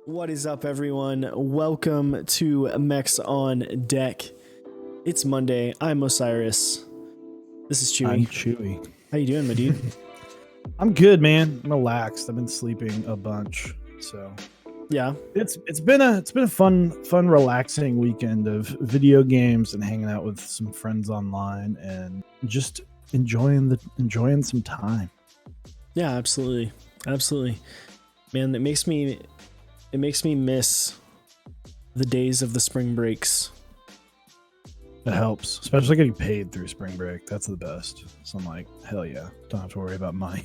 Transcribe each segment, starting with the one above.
What is up, everyone? Welcome to Mechs on Deck. It's Monday. I'm Osiris. This is Chewy. I'm Chewy. How you doing, my dude? I'm good, man. I'm relaxed. I've been sleeping a bunch, so yeah. It's been a fun, relaxing weekend of video games and hanging out with some friends online and just enjoying some time. Yeah, absolutely, man. It makes me miss the days of the spring breaks. It helps, especially getting paid through spring break. That's the best. So I'm like, hell yeah, don't have to worry about money.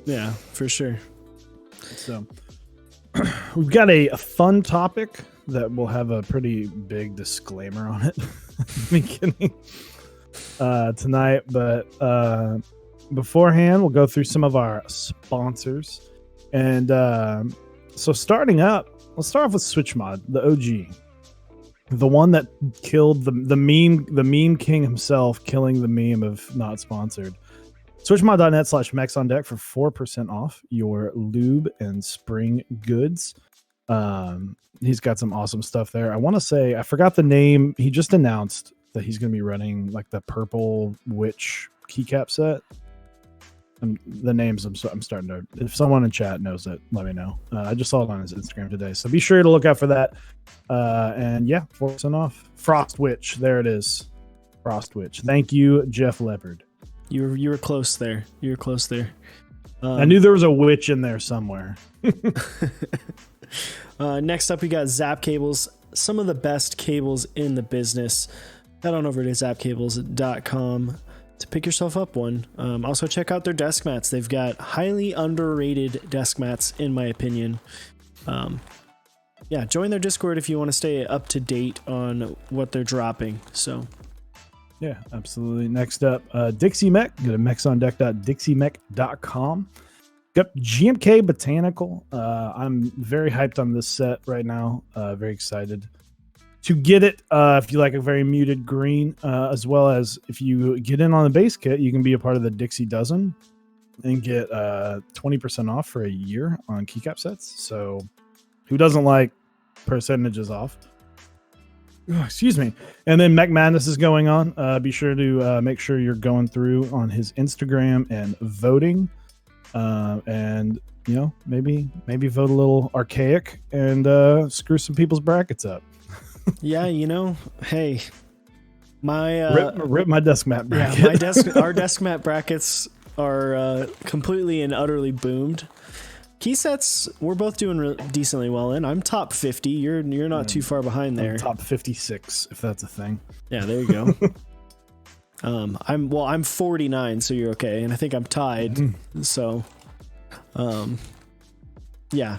Yeah, for sure. So we've got a fun topic that will have a pretty big disclaimer on it at the beginning tonight. But beforehand, we'll go through some of our sponsors. And so starting up, let's start off with Switch Mod, the OG. The one that killed the meme king himself, killing the meme of not sponsored. Switchmod.net/Mechs on Deck for 4% off your lube and spring goods. He's got some awesome stuff there. I want to say, I forgot the name. He just announced that he's going to be running like the purple witch keycap set. And the names I'm starting to, if someone in chat knows it, let me know. I just saw it on his Instagram today, so be sure to look out for that. And yeah, 4% off. Frost Witch, there it is. Frost Witch. Thank you, Jeff Leopard. You were close there. I knew there was a witch in there somewhere. Next up, we got Zap Cables. Some of the best cables in the business. Head on over to zapcables.com to pick yourself up one. Also, check out their desk mats. They've got highly underrated desk mats, in my opinion. Yeah, join their Discord if you want to stay up to date on what they're dropping. So, yeah, absolutely. Next up, Dixie Mech. Go to mechsondeck.dixiemech.com. Got GMK Botanical. I'm very hyped on this set right now. Very excited to get it. If you like a very muted green, as well as if you get in on the base kit, you can be a part of the Dixie Dozen and get 20% off for a year on keycap sets. So who doesn't like percentages off? Oh, excuse me. And then Mech Madness is going on. Be sure to make sure you're going through on his Instagram and voting. And you know, maybe vote a little archaic and screw some people's brackets up. Yeah, you know, hey, my rip my desk mat bracket. Yeah, our desk mat brackets are completely and utterly boomed. Key sets, we're both doing decently well in. I'm top 50. You're not too far behind there. I'm top 56, if that's a thing. Yeah, there you go. I'm 49, so you're okay, and I think I'm tied. So, yeah.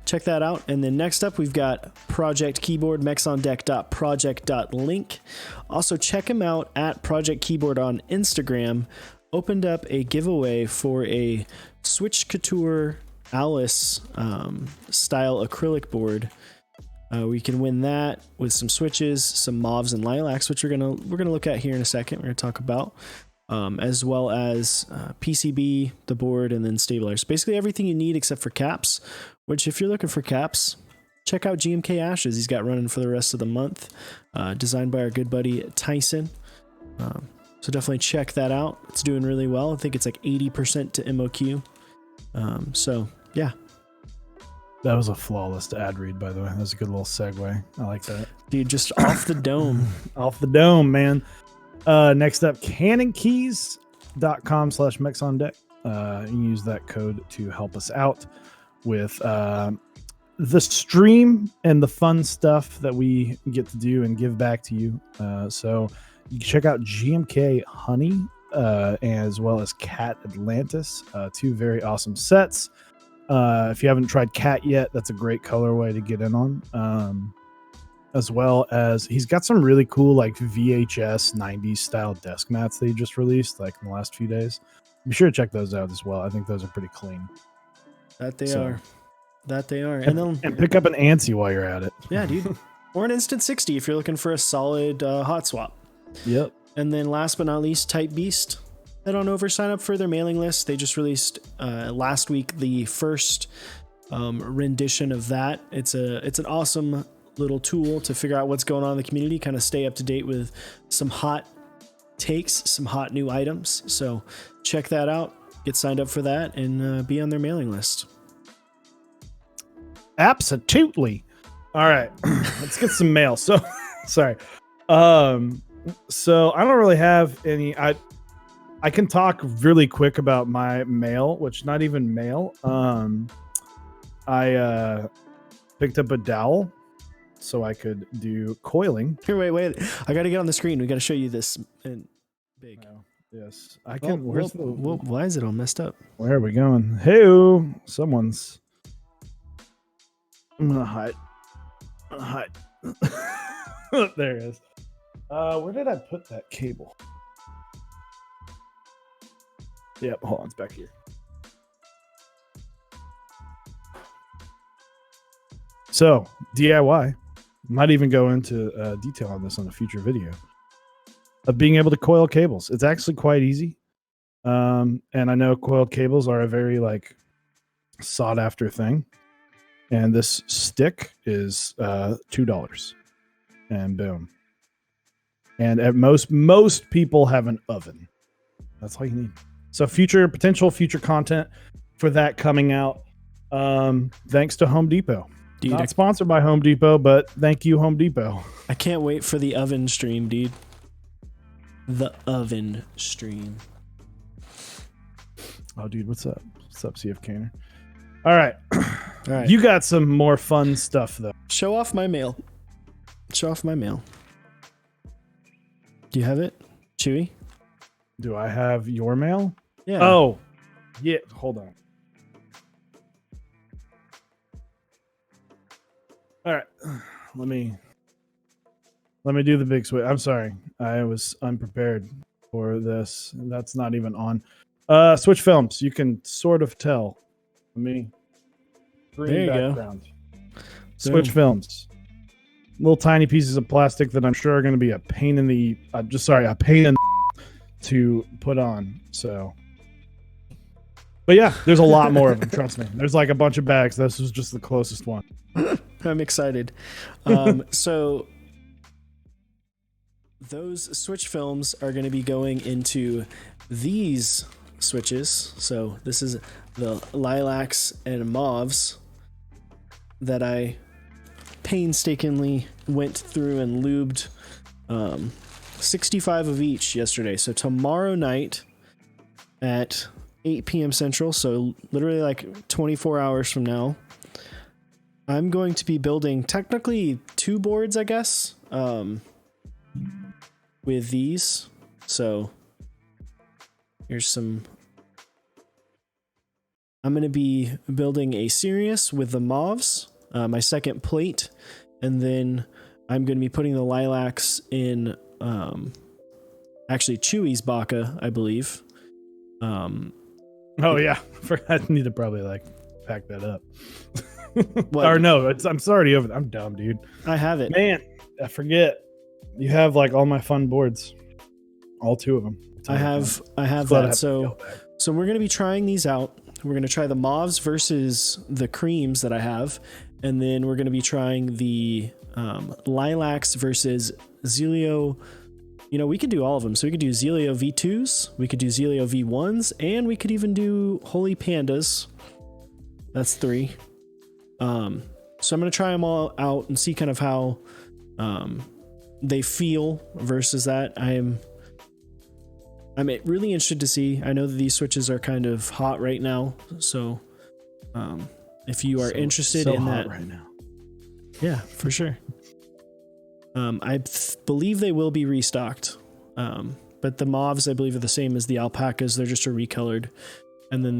Check that out. And then next up, we've got Project Keyboard, mechsondeck.project.link. Also, check him out at Project Keyboard on Instagram. Opened up a giveaway for a Switch Couture Alice style acrylic board. We can win that with some switches, some mauves and lilacs, which we're gonna look at here in a second. We're gonna talk about. As well as PCB, the board, and then stabilizers. Basically everything you need except for caps, which if you're looking for caps, check out GMK Ashes. He's got running for the rest of the month, designed by our good buddy Tyson. So definitely check that out. It's doing really well. I think it's like 80% to MOQ. So yeah. That was a flawless ad read, by the way. That was a good little segue. I like that. Dude, just off the dome. Off the dome, man. Next up, canonkeys.com/mechsondeck. You can use that code to help us out with the stream and the fun stuff that we get to do and give back to you. So you can check out GMK Honey as well as Cat Atlantis, two very awesome sets. If you haven't tried Cat yet, that's a great colorway to get in on. As well as he's got some really cool like VHS 90s style desk mats that he just released like in the last few days. Be sure to check those out as well. I think those are pretty clean. That they are. And pick up an ANSI while you're at it. Yeah, dude. Or an Instant 60 if you're looking for a solid hot swap. Yep. And then last but not least, Type Beast. Head on over, sign up for their mailing list. They just released last week the first rendition of that. It's an awesome little tool to figure out what's going on in the community, kind of stay up to date with some hot takes, some hot new items. So check that out, get signed up for that, and be on their mailing list. Absolutely. All right, let's get some mail. So sorry. So I don't really have any. I can talk really quick about my mail, which not even mail. I picked up a dowel so I could do coiling. Here, wait. I got to get on the screen. We got to show you this in big. Oh, yes, I can. Why is it all messed up? Where are we going? Hey, someone's. I'm gonna hide. There it is. Where did I put that cable? Yep, hold on, it's back here. So, DIY. Might even go into detail on this on a future video of being able to coil cables. It's actually quite easy. And I know coiled cables are a very like sought after thing. And this stick is $2. And boom. And at most people have an oven. That's all you need. So potential future content for that coming out. Thanks to Home Depot. Dude, not sponsored by Home Depot, but thank you, Home Depot. I can't wait for the oven stream, dude. The oven stream. Oh, dude, what's up? What's up, CF Canner? All right. You got some more fun stuff, though. Show off my mail. Do you have it, Chewy? Do I have your mail? Yeah. Oh, yeah. Hold on. All right. Let me do the big switch. I'm sorry. I was unprepared for this. That's not even on. Switch films. You can sort of tell. Let me there you background. Go. Switch films. Little tiny pieces of plastic that I'm sure are going to be a pain in the to put on. So, but yeah, there's a lot more of them. Trust me. There's like a bunch of bags. This was just the closest one. I'm excited. So those switch films are going to be going into these switches. So this is the lilacs and mauves that I painstakingly went through and lubed 65 of each yesterday. So tomorrow night at 8 p.m. Central, so literally like 24 hours from now, I'm going to be building technically 2 boards, I guess, with these. So here's some. I'm going to be building a Sirius with the mauves, my second plate, and then I'm going to be putting the lilacs in actually Chewy's Baka, I believe. Oh yeah, I need to probably like pack that up. Or no, I'm sorry over. I'm dumb, dude. I have it, man. I forget. You have like all my fun boards, all 2 of them. I have that. So we're gonna be trying these out. We're gonna try the mauves versus the creams that I have, and then we're gonna be trying the lilacs versus Zelio. You know, we could do all of them. So we could do Zelio V2s, we could do Zelio V1s, and we could even do Holy Pandas. That's 3. So I'm going to try them all out and see kind of how they feel versus that. I'm really interested to see. I know that these switches are kind of hot right now, so if you are interested so in hot that right now. Yeah, for sure. I believe they will be restocked. But the mauves, I believe, are the same as the alpacas. They're just recolored. And then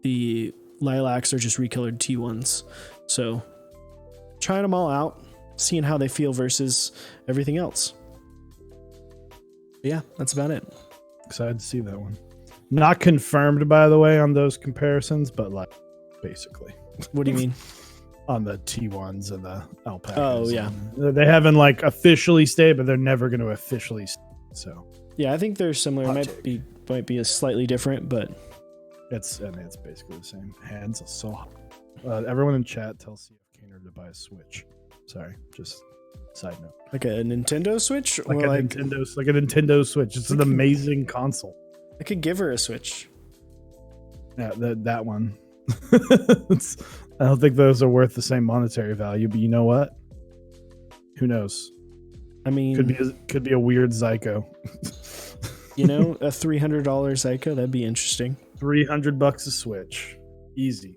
the lilacs are just recolored T1s. So trying them all out, seeing how they feel versus everything else. But yeah, that's about it. Excited to see that one. Not confirmed, by the way, on those comparisons, but like basically. What do you mean? On the T1s and the alpacas. Oh, yeah. They haven't like officially stayed, but they're never going to officially stay. So yeah, I think they're similar. It might be a slightly different, but it's basically the same. Hands are so hot. Everyone in chat tells CF Kaner to buy a Switch. Sorry, just side note. Like a Nintendo Switch, like a Nintendo Switch. It's an amazing console. I could give her a Switch. Yeah, that one. I don't think those are worth the same monetary value, but you know what? Who knows? I mean, could be a weird Zyko. You know, a $300 Zyko, that'd be interesting. $300 a Switch, easy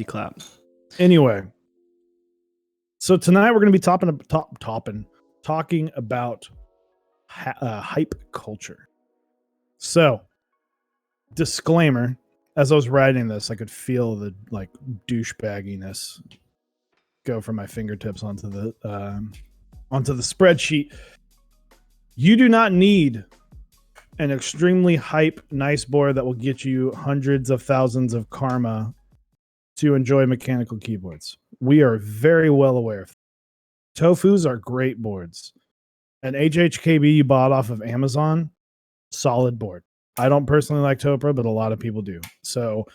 clap. Anyway, so tonight we're going to be talking about hype culture. So, disclaimer. As I was writing this, I could feel the like douchebagginess go from my fingertips onto the spreadsheet. You do not need an extremely hype, nice board that will get you hundreds of thousands of karma to enjoy mechanical keyboards. We are very well aware of that. Tofus are great boards. An HHKB you bought off of Amazon, solid board. I don't personally like Topra, but a lot of people do. So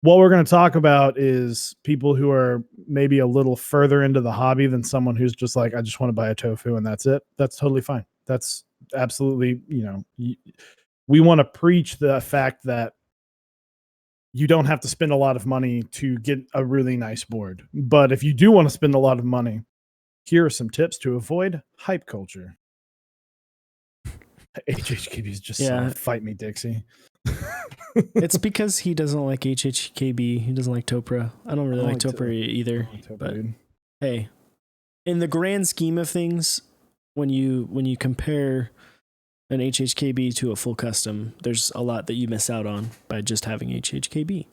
what we're going to talk about is people who are maybe a little further into the hobby than someone who's just like, I just want to buy a Tofu and that's it. That's totally fine. That's absolutely, we want to preach the fact that you don't have to spend a lot of money to get a really nice board. But if you do want to spend a lot of money, here are some tips to avoid hype culture. HHKB is just fight me, Dixie. It's because he doesn't like HHKB. He doesn't like Topra. I don't really like Topra either. But hey, in the grand scheme of things, when you compare an HHKB to a full custom, there's a lot that you miss out on by just having HHKB.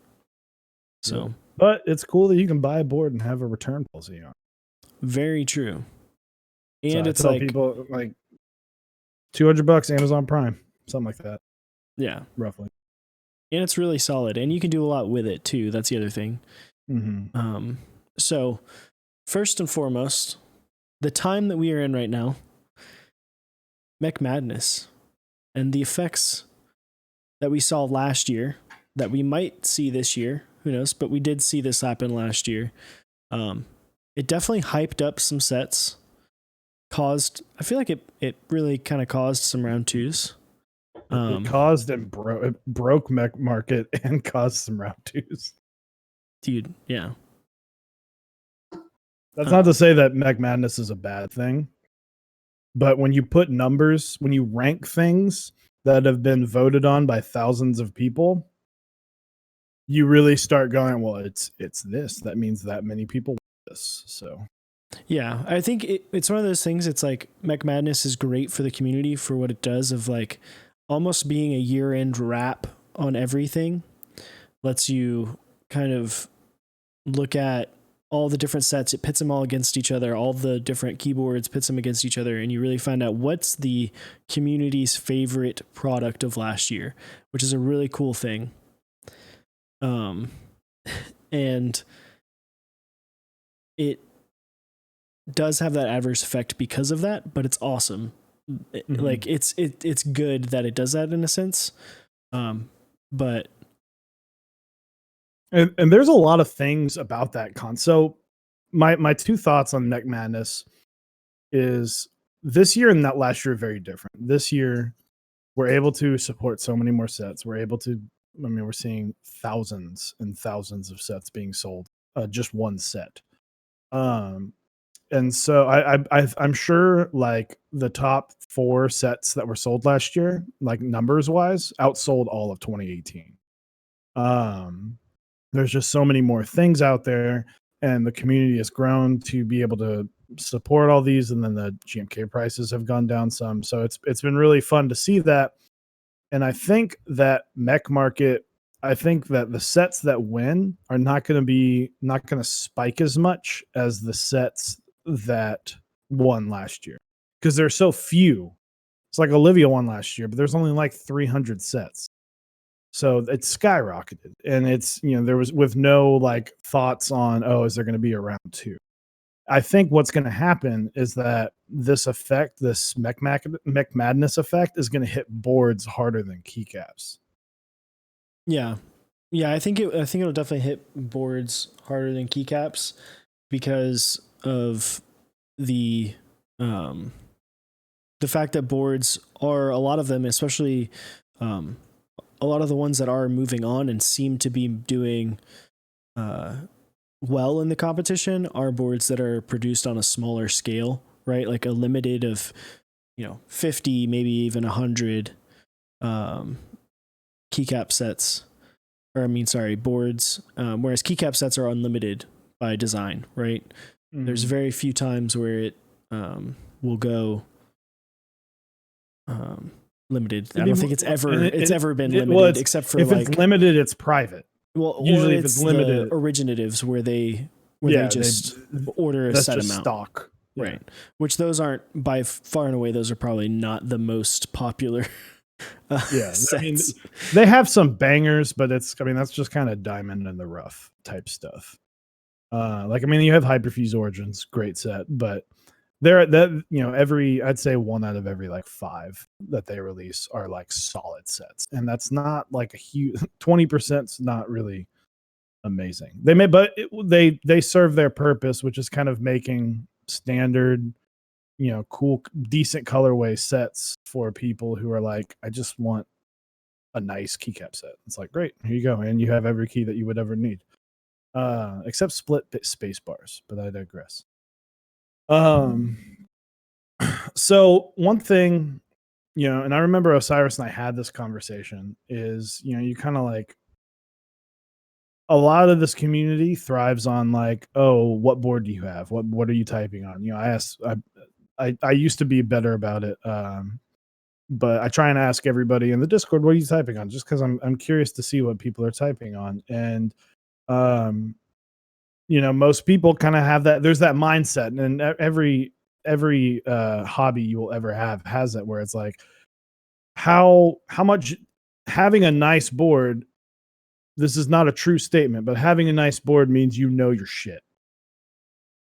So, but it's cool that you can buy a board and have a return policy on. Very true. And so it's like people like $200 Amazon Prime, something like that. Yeah, roughly. And it's really solid, and you can do a lot with it too. That's the other thing. Mm-hmm. So first and foremost, the time that we are in right now, Mech Madness, and the effects that we saw last year, that we might see this year, who knows? But we did see this happen last year. It definitely hyped up some sets. I feel like it really kind of caused some round twos. It caused and broke Mech Market and caused some round twos. Dude, yeah. That's not to say that Mech Madness is a bad thing. But when you put numbers, when you rank things that have been voted on by thousands of people, you really start going, well, it's this. That means that many people want this. So yeah, I think it's one of those things. It's like Mech Madness is great for the community for what it does of like almost being a year-end wrap on everything. Lets you kind of look at all the different sets. It pits them all against each other. All the different keyboards pits them against each other, and you really find out what's the community's favorite product of last year, which is a really cool thing. And it does have that adverse effect because of that, but it's awesome. Mm-hmm. Like it's good that it does that in a sense. But and there's a lot of things about that So my two thoughts on Mech Madness is this year and that last year are very different. This year we're able to support so many more sets. We're seeing thousands and thousands of sets being sold, just one set. And so I'm sure like the top 4 sets that were sold last year, like numbers wise, outsold all of 2018. there's just so many more things out there, and the community has grown to be able to support all these, and then the GMK prices have gone down some. So it's been really fun to see that. And I think that mech market, I think that the sets that win are not going to spike as much as the sets that won last year, because there's so few. It's like Olivia won last year, but there's only like 300 sets. So it's skyrocketed, and it's, there was with no like thoughts on, oh, is there going to be a round two? I think what's going to happen is that this Mech Madness effect is going to hit boards harder than keycaps. Yeah. I think it'll definitely hit boards harder than keycaps because of the fact that boards are, a lot of them, especially a lot of the ones that are moving on and seem to be doing well in the competition, are boards that are produced on a smaller scale, right? Like a limited of 50, maybe even 100 keycap sets, boards, whereas keycap sets are unlimited by design, right? Mm-hmm. There's very few times where it will go limited. I don't think it's ever been limited, except for if it's limited, it's private. Well, usually if it's limited, the originatives where they just order a set amount, stock, right? Which those aren't, by far and away, those are probably not the most popular. Sets. I mean, they have some bangers, but that's just kind of diamond in the rough type stuff. You have Hyperfuse Origins, great set, but I'd say 1 out of every like 5 that they release are like solid sets, and that's not like a huge 20%'s not really amazing. They serve their purpose, which is kind of making standard, cool, decent colorway sets for people who are like, I just want a nice keycap set. It's like, great, here you go, and you have every key that you would ever need, except split space bars, but I digress. So one thing, and I remember Osiris and I had this conversation, is, you kind of like, a lot of this community thrives on like, oh, what board do you have? What are you typing on? I used to be better about it. But I try and ask everybody in the Discord, what are you typing on? Just because I'm curious to see what people are typing on. And most people kind of have that. There's that mindset, and every hobby you will ever have has that, where it's like, how much having a nice board. This is not a true statement, but having a nice board means your shit.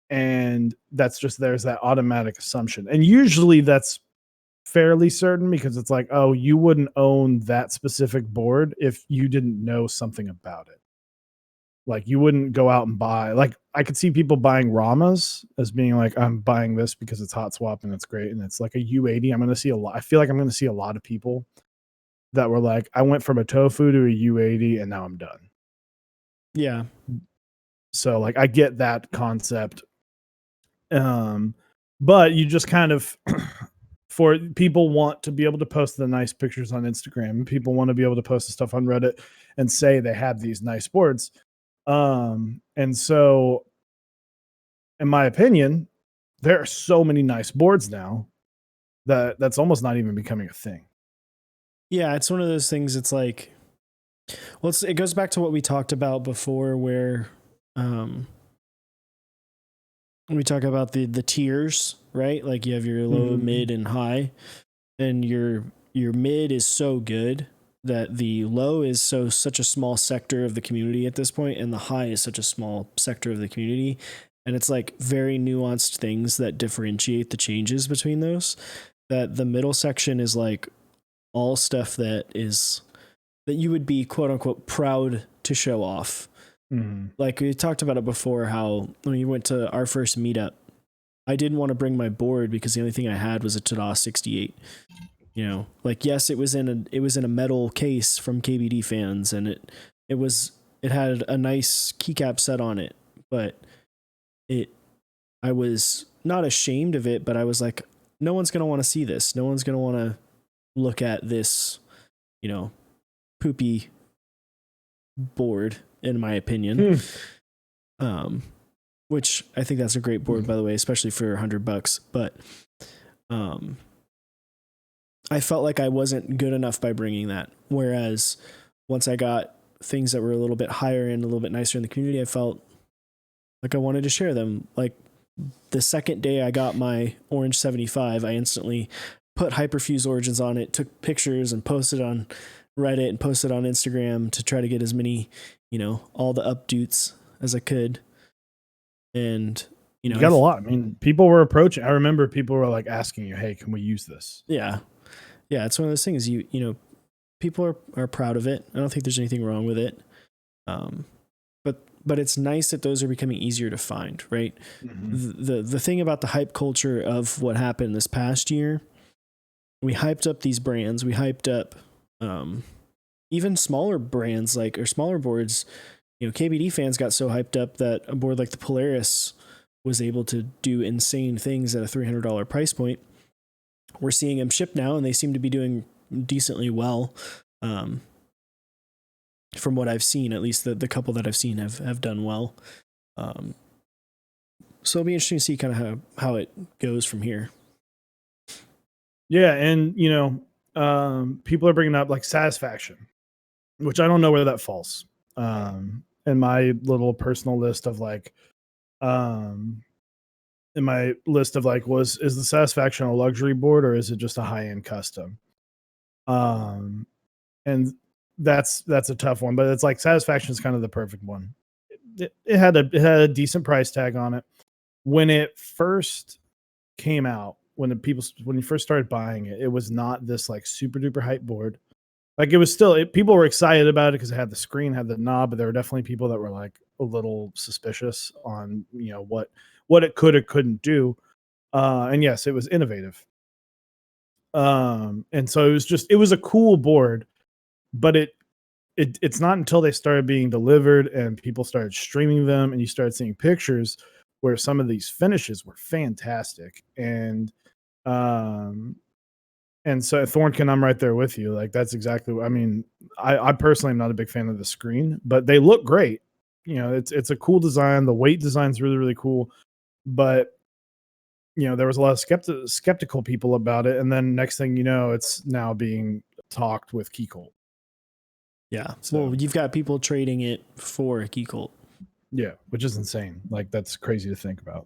And that's just, there's that automatic assumption. And usually that's fairly certain, because it's like, oh, you wouldn't own that specific board if you didn't know something about it. Like, you wouldn't go out and buy, like, I could see people buying Ramas as being like, I'm buying this because it's hot swap and it's great, and it's like a U80. I feel like I'm going to see a lot of people that were like, I went from a Tofu to a U80 and now I'm done. Yeah. So like, I get that concept. But you just kind of, for people want to be able to post the nice pictures on Instagram. People want to be able to post the stuff on Reddit and say they have these nice boards. And so, in my opinion, there are so many nice boards now that's almost not even becoming a thing. Yeah, it's one of those things. It's like, well, it goes back to what we talked about before, where we talk about the tiers, right? Like, you have your low, mid, and high, and your mid is so good that the low is such a small sector of the community at this point, and the high is such a small sector of the community. And it's like very nuanced things that differentiate the changes between those, that the middle section is like all stuff that you would be quote unquote proud to show off. Mm-hmm. Like, we talked about it before, how when we went to our first meetup, I didn't want to bring my board because the only thing I had was a Tada 68. Like, yes, it was in a metal case from KBD fans, and it had a nice keycap set on it, but I was not ashamed of it, but I was like, no one's going to want to see this. No one's going to want to look at this, poopy board in my opinion. Hmm. Which I think that's a great board, by the way, especially for $100. But I felt like I wasn't good enough by bringing that. Whereas once I got things that were a little bit higher and a little bit nicer in the community, I felt like I wanted to share them. Like the second day I got my Orange 75, I instantly put Hyperfuse Origins on it, took pictures and posted on Reddit and posted on Instagram to try to get as many, all the updates as I could. And, You got a lot. I mean, people were approaching. I remember people were like asking you, "Hey, can we use this?" Yeah. Yeah. It's one of those things people are proud of it. I don't think there's anything wrong with it. But it's nice that those are becoming easier to find, right? Mm-hmm. The thing about the hype culture of what happened this past year, we hyped up these brands. We hyped up even smaller brands or smaller boards. KBD fans got so hyped up that a board like the Polaris was able to do insane things at a $300 price point. We're seeing them ship now, and they seem to be doing decently well. From what I've seen, at least the couple that I've seen have done well. So it'll be interesting to see kind of how it goes from here. Yeah, and people are bringing up like Satisfaction, which I don't know where that falls. In my little personal list of is the Satisfaction a luxury board or is it just a high-end custom? And that's a tough one, but it's like Satisfaction is kind of the perfect one. It had a decent price tag on it when it first came out. When you first started buying it, it was not this like super duper hype board. Like it was still, people were excited about it because it had the screen, had the knob, but there were definitely people that were like a little suspicious on what it could or couldn't do. And yes, it was innovative. And so it was a cool board, but it's not until they started being delivered and people started streaming them and you started seeing pictures where some of these finishes were fantastic. And so Thornton, I'm right there with you. Like that's exactly what I mean. I personally am not a big fan of the screen, but they look great. It's a cool design. The weight design is really, really cool. But there was a lot of skeptical people about it. And then next thing you know, it's now being talked with Keycolt. Yeah. So, well, you've got people trading it for a Keycolt. Yeah, which is insane. Like that's crazy to think about.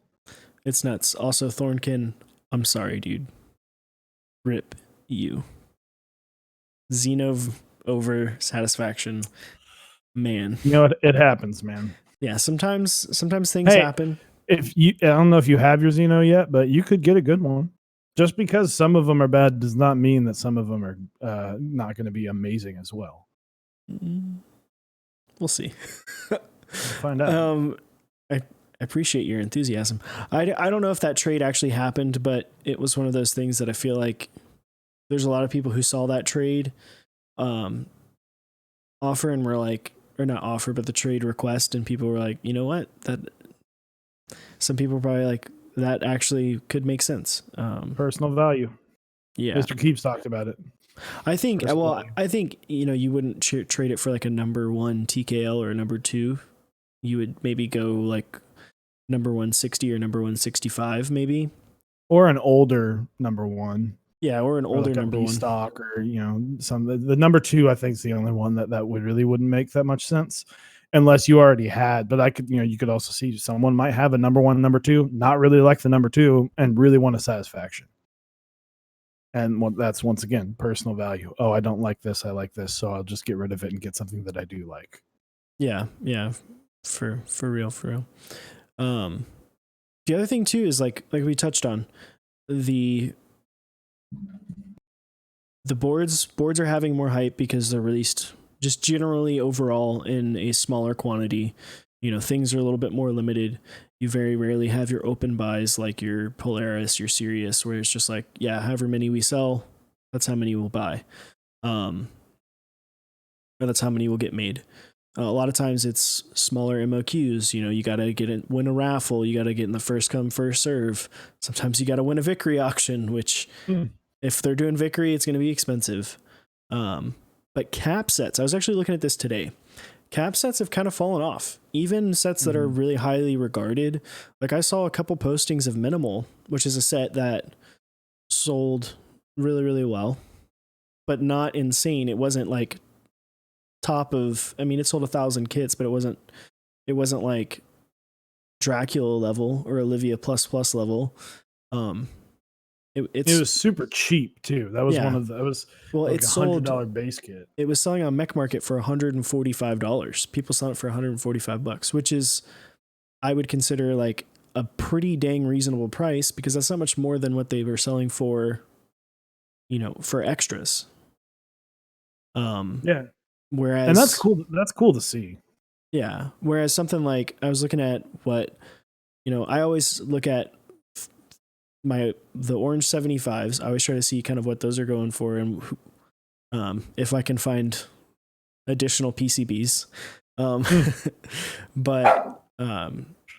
It's nuts. Also, Thornkin, I'm sorry, dude. Rip you. Xeno over Satisfaction. Man. It happens, man. Yeah, sometimes things happen. I don't know if you have your Xeno yet, but you could get a good one. Just because some of them are bad does not mean that some of them are not going to be amazing as well. We'll see. We'll find out. I appreciate your enthusiasm. I don't know if that trade actually happened, but it was one of those things that I feel like there's a lot of people who saw that trade offer and were like, or not offer, but the trade request, and people were like, you know what? That some people were probably like, that actually could make sense. Personal value. Yeah. Mr. Keeps talked about it. I think, I think, you wouldn't trade it for like a number 1 TKL or a number 2. You would maybe go like number 160 or number 165, maybe. Or an older number 1. Yeah, or an older number 1 stock, or the number 2. I think is the only one that wouldn't make that much sense, unless you already had. But I could, you could also see someone might have a number 1, number 2, not really like the number 2, and really want a Satisfaction. And that's once again personal value. Oh, I don't like this. I like this, so I'll just get rid of it and get something that I do like. Yeah, for real. The other thing too is like we touched on, the boards are having more hype because they're released just generally overall in a smaller quantity. Things are a little bit more limited. You very rarely have your open buys like your Polaris, your Sirius, where it's just like, yeah, however many we sell, that's how many we'll buy. Or that's how many will get made. A lot of times it's smaller MOQs. You got to win a raffle. You got to get in the first come, first serve. Sometimes you got to win a Victory auction, which if they're doing Victory, it's going to be expensive. But cap sets, I was actually looking at this today. cap sets have kind of fallen off. Even sets that are really highly regarded. Like I saw a couple postings of Minimal, which is a set that sold really, really well, but not insane. It wasn't like top of, I mean, it sold 1,000 kits, but it wasn't like Dracula level or Olivia plus plus level. It was super cheap too. That was one of the, it was well, like it sold $100 base kit. It was selling on Mech Market for $145. People selling it for $145, which is, I would consider like a pretty dang reasonable price because that's not much more than what they were selling for, you know, for extras. Yeah. Whereas, and that's cool. That's cool to see. Yeah. Whereas something like I was looking at what, you know, I always look at the orange 75s. I always try to see kind of what those are going for and if I can find additional PCBs. But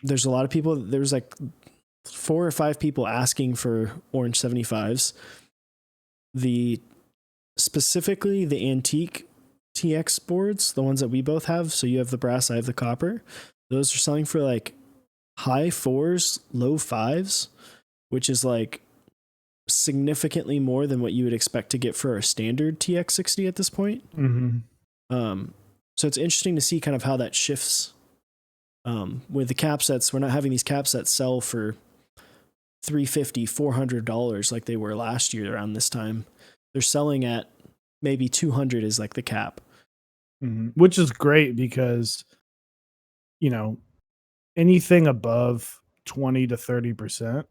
there's a lot of people. There's like 4 or 5 people asking for orange 75s. Specifically the antique TX boards, the ones that we both have. So you have the brass, I have the copper. Those are selling for like high 4s, low 5s, which is like significantly more than what you would expect to get for a standard TX60 at this point. So it's interesting to see kind of how that shifts. With the cap sets, we're not having these cap sets sell for $350, $400 like they were last year around this time. They're selling at maybe 200 is like the cap. Which is great because, you know, anything above 20 to 30%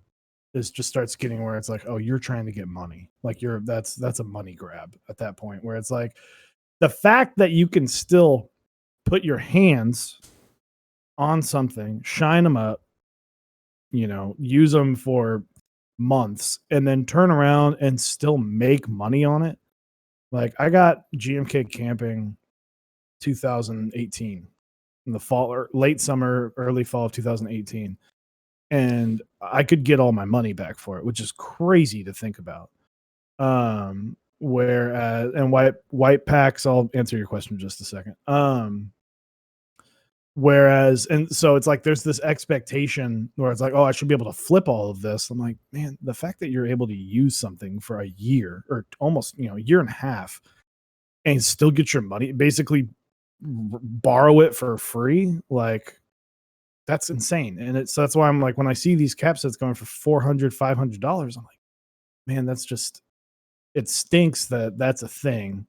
is just starts getting where it's like, oh, you're trying to get money. Like that's a money grab at that point where it's like the fact that you can still put your hands on something, shine them up, you know, use them for months and then turn around and still make money on it. Like I got GMK camping 2018 in the fall or late summer, early fall of 2018. And I could get all my money back for it, which is crazy to think about. Whereas and white packs, I'll answer your question in just a second. Whereas, and so it's like there's this expectation where it's like, oh, I should be able to flip all of this. I'm like, man, the fact that you're able to use something for a year or almost, you know, a year and a half and still get your money, basically borrow it for free, like that's insane. And so that's why I'm like, when I see these cap sets going for $400, $500, I'm like, man, that's just, it stinks that that's a thing.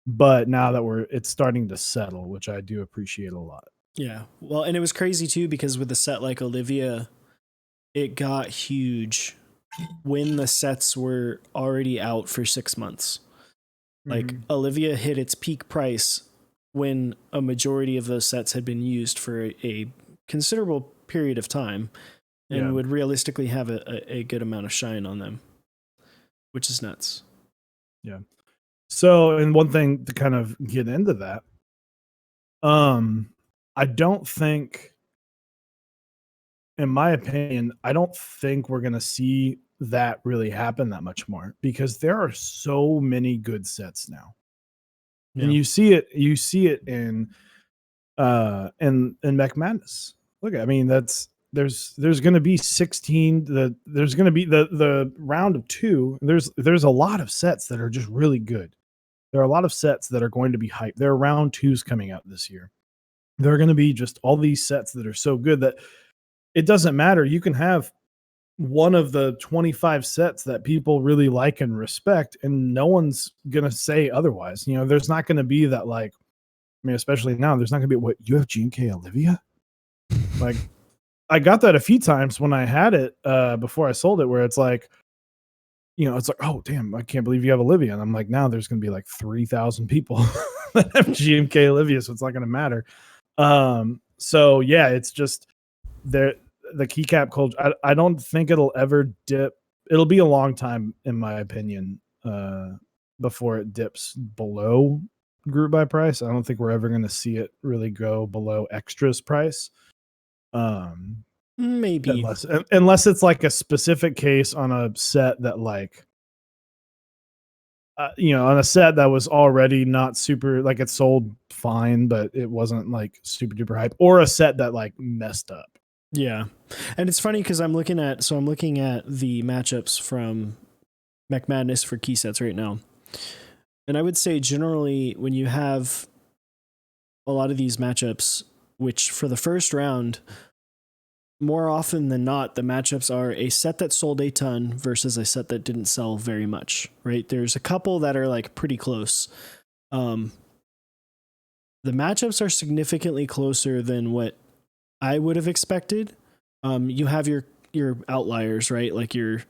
But now that it's starting to settle, which I do appreciate a lot. Yeah. Well, and it was crazy too, because with a set like Olivia, it got huge when the sets were already out for 6 months. Like Olivia hit its peak price when a majority of those sets had been used for a considerable period of time and would realistically have a good amount of shine on them, which is nuts. Yeah. So, and one thing to kind of get into that, I don't think, in my opinion, I don't think we're going to see that really happen that much more because there are so many good sets now. And you see it in Mech Madness. Look, I mean, there's going to be 16, there's going to be the round of 2. There's a lot of sets that are just really good. There are a lot of sets that are going to be hyped. There are round 2s coming out this year. There are going to be just all these sets that are so good that it doesn't matter. You can have one of the 25 sets that people really like and respect, and no one's going to say otherwise. You know, there's not going to be that, like, I mean, especially now, there's not going to be, what, you have GMK Olivia? Like, I got that a few times when I had it before I sold it, where it's like, you know, it's like, oh, damn, I can't believe you have Olivia. And I'm like, now there's going to be like 3,000 people that have GMK Olivia, so it's not going to matter. So, yeah, it's just the keycap culture. I don't think it'll ever dip. It'll be a long time, in my opinion, before it dips below group buy price. I don't think we're ever going to see it really go below extras price. Maybe unless it's like a specific case on a set that, like, on a set that was already not super, like it sold fine, but it wasn't like super duper hype, or a set that like messed up. Yeah. And it's funny because I'm looking at the matchups from Mech Madness for key sets right now. And I would say generally when you have a lot of these matchups, which for the first round, more often than not, the matchups are a set that sold a ton versus a set that didn't sell very much, right? There's a couple that are like pretty close. The matchups are significantly closer than what I would have expected. You have your outliers, right? Like your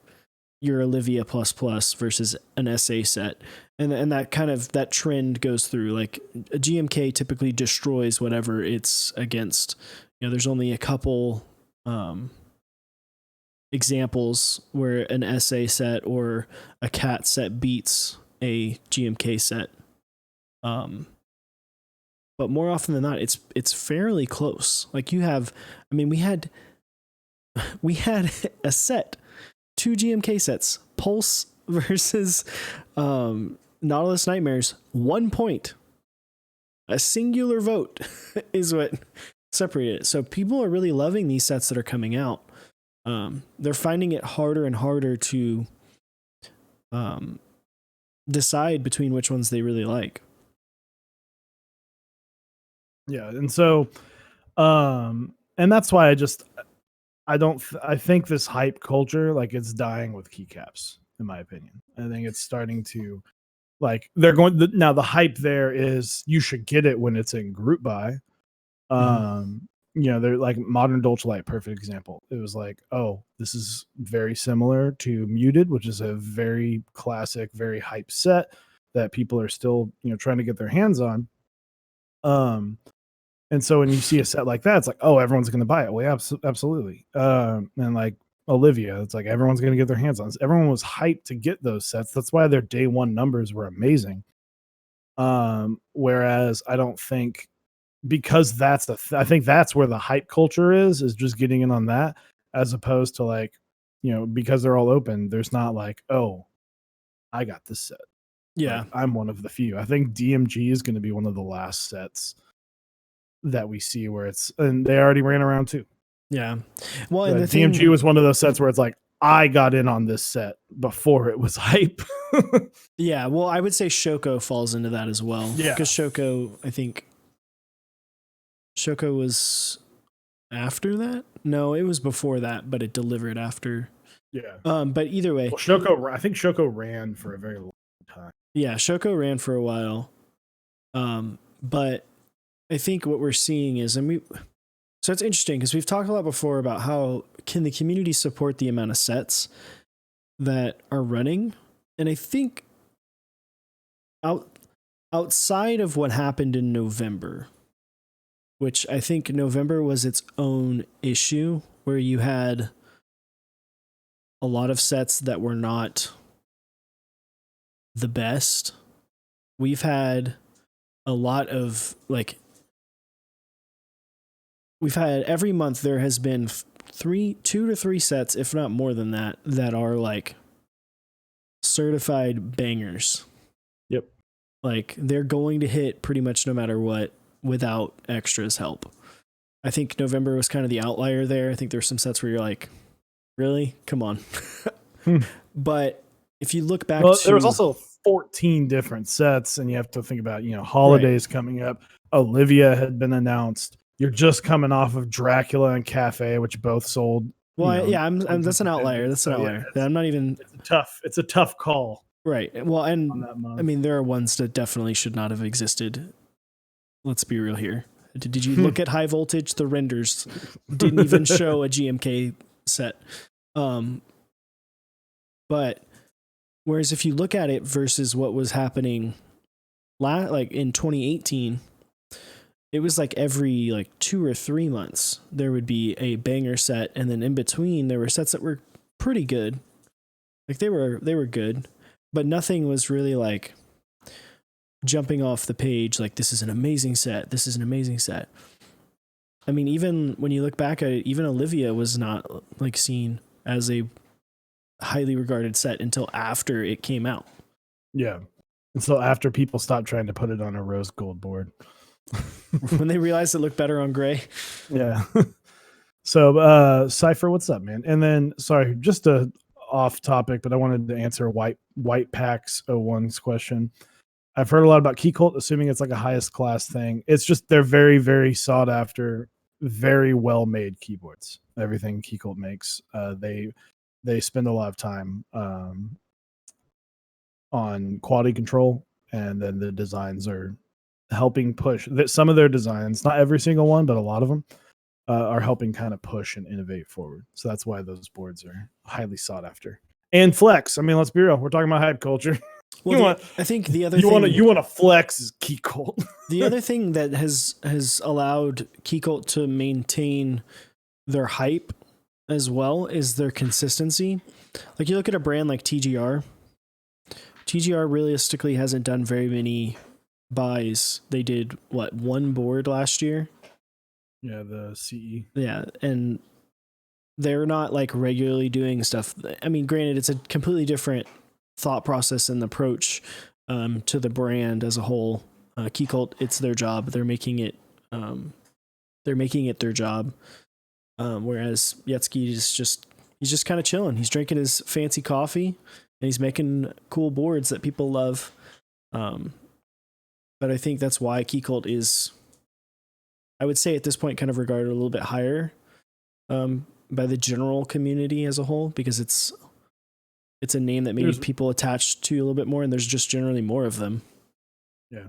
Olivia versus an SA set, and that kind of that trend goes through. Like a GMK typically destroys whatever it's against. There's only a couple examples where an SA set or a cat set beats a GMK set. But more often than not, it's fairly close. Like we had a set, 2 GMK sets, Pulse versus Nautilus Nightmares, 1 point. A singular vote is what separated it. So people are really loving these sets that are coming out. They're finding it harder and harder to decide between which ones they really like. Yeah, and so and that's why I think this hype culture, like, it's dying with keycaps, in my opinion. I think it's starting to, like, now the hype there is you should get it when it's in group buy. They're like Modern Dolce Light, perfect example. It was like, oh, this is very similar to Muted, which is a very classic, very hype set that people are still, trying to get their hands on. And so when you see a set like that, it's like, oh, everyone's going to buy it. Well, yeah, absolutely. And like Olivia, it's like everyone's going to get their hands on it. Everyone was hyped to get those sets. That's why their day one numbers were amazing. Whereas I don't think, because I think that's where the hype culture is just getting in on that, as opposed to like, because they're all open, there's not like, oh, I got this set. Yeah. Like, I'm one of the few. I think DMG is going to be one of the last sets that we see where and they already ran around too. Yeah. Well, and the DMG was one of those sets where it's like, I got in on this set before it was hype. Yeah. Well, I would say Shoko falls into that as well. Yeah. Because I think Shoko was after that. No, it was before that, but it delivered after. Yeah. But either way, I think Shoko ran for a very long time. Yeah, Shoko ran for a while. But I think what we're seeing is, so it's interesting because we've talked a lot before about how can the community support the amount of sets that are running, and I think outside of what happened in November, which I think November was its own issue, where you had a lot of sets that were not the best. We've had a lot of we've had every month there has been 2 to 3 sets, if not more than that, that are like certified bangers. Yep. Like they're going to hit pretty much no matter what without extras help. I think November was kind of the outlier there. I think there's some sets where you're like, really? Come on. But if you look back there was also 14 different sets, and you have to think about, holidays coming up. Olivia had been announced. You're just coming off of Dracula and Cafe, which both sold. Well, that's an outlier. That's an outlier. I'm not even. It's a tough call. Right. Well, and I mean, there are ones that definitely should not have existed. Let's be real here. Did you look at High Voltage? The renders didn't even show a GMK set. But whereas if you look at it versus what was happening like in 2018, it was like every like 2 or 3 months there would be a banger set, and then in between there were sets that were pretty good. Like they were good, but nothing was really like jumping off the page like this is an amazing set. This is an amazing set. I mean, even when you look back at it, even Olivia was not like seen as a highly regarded set until after it came out. Yeah. And so after people stopped trying to put it on a rose gold board. When they realized it looked better on gray. Yeah. So Cypher, what's up, man? And then sorry, just a off topic, but I wanted to answer White Packs 01's question. I've heard a lot about Key Cult, assuming it's like a highest class thing. It's just they're very, very sought after, very well made keyboards. Everything Key Cult makes, they spend a lot of time on quality control, and then the designs are helping push that. Some of their designs, not every single one, but a lot of them are helping kind of push and innovate forward. So that's why those boards are highly sought after. And flex. I mean, let's be real. We're talking about hype culture. Well, I think the other you thing want to flex is Key Cult. The other thing that has allowed Key Cult to maintain their hype as well is their consistency. Like you look at a brand like TGR. TGR realistically hasn't done very many buys. They did one board last year? Yeah, the CE. Yeah, and they're not like regularly doing stuff. I mean, granted, it's a completely different thought process and approach to the brand as a whole. Key Cult, it's their job. They're making it their job. Whereas Yetsky is he's just kind of chilling. He's drinking his fancy coffee and he's making cool boards that people love. But I think that's why Key Cult is, I would say at this point, kind of regarded a little bit higher by the general community as a whole, because it's a name that maybe people attach to a little bit more, and there's just generally more of them. Yeah.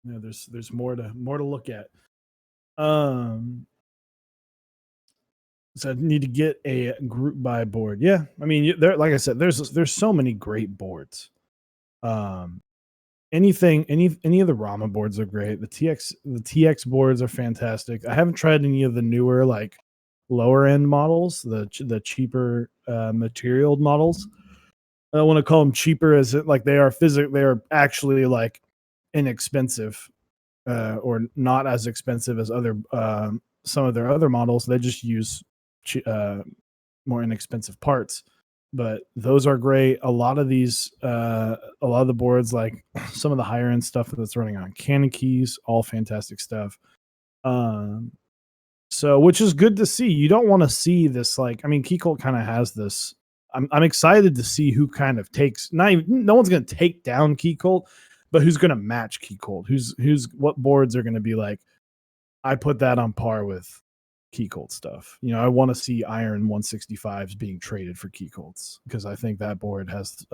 Yeah, there's more to look at. So I need to get a group buy board. Yeah, I mean, there, like I said, there's so many great boards. Any of the Rama boards are great. The TX boards are fantastic. I haven't tried any of the newer, like lower end models, the cheaper material models. I don't want to call them cheaper as it like they are actually like inexpensive or not as expensive as other some of their other models. They just use more inexpensive parts, but those are great. A lot of the boards, like some of the higher end stuff that's running on Canon keys, all fantastic stuff. So which is good to see. You don't want to see this, like, I mean, Key Cult kind of has this. I'm excited to see who kind of takes. No one's going to take down Key Cult, but who's going to match Key Cult? What boards are going to be like, I put that on par with Key Cult stuff. You know, I want to see Iron 165s being traded for Key Cults, because I think that board has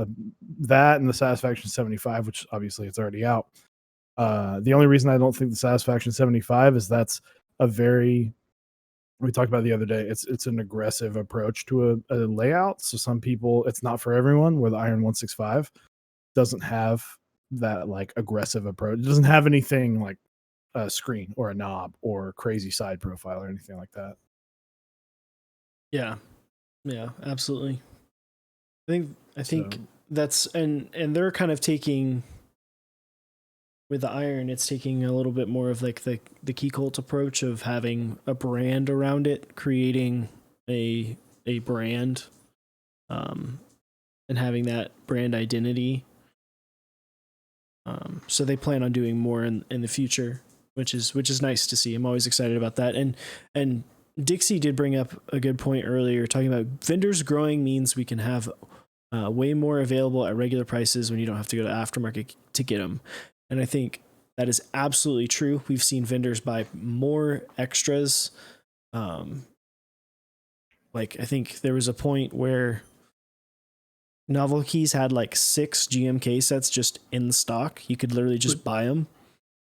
that and the Satisfaction 75, which obviously it's already out. The only reason I don't think the Satisfaction 75 is that's a very, we talked about the other day, it's an aggressive approach to a layout. So some people, it's not for everyone, where the Iron 165 doesn't have that like aggressive approach. It doesn't have anything like a screen or a knob or crazy side profile or anything like that. Yeah, absolutely. I think so. That's and they're kind of taking, with the Iron, it's taking a little bit more of like the Key Cult approach of having a brand around it, creating a brand, and having that brand identity. So they plan on doing more in the future, which is nice to see. I'm always excited about that. And Dixie did bring up a good point earlier, talking about vendors growing means we can have way more available at regular prices when you don't have to go to aftermarket to get them. And I think that is absolutely true. We've seen vendors buy more extras. Like I think there was a point where Novel Keys had like 6 GMK sets just in stock. You could literally just buy them.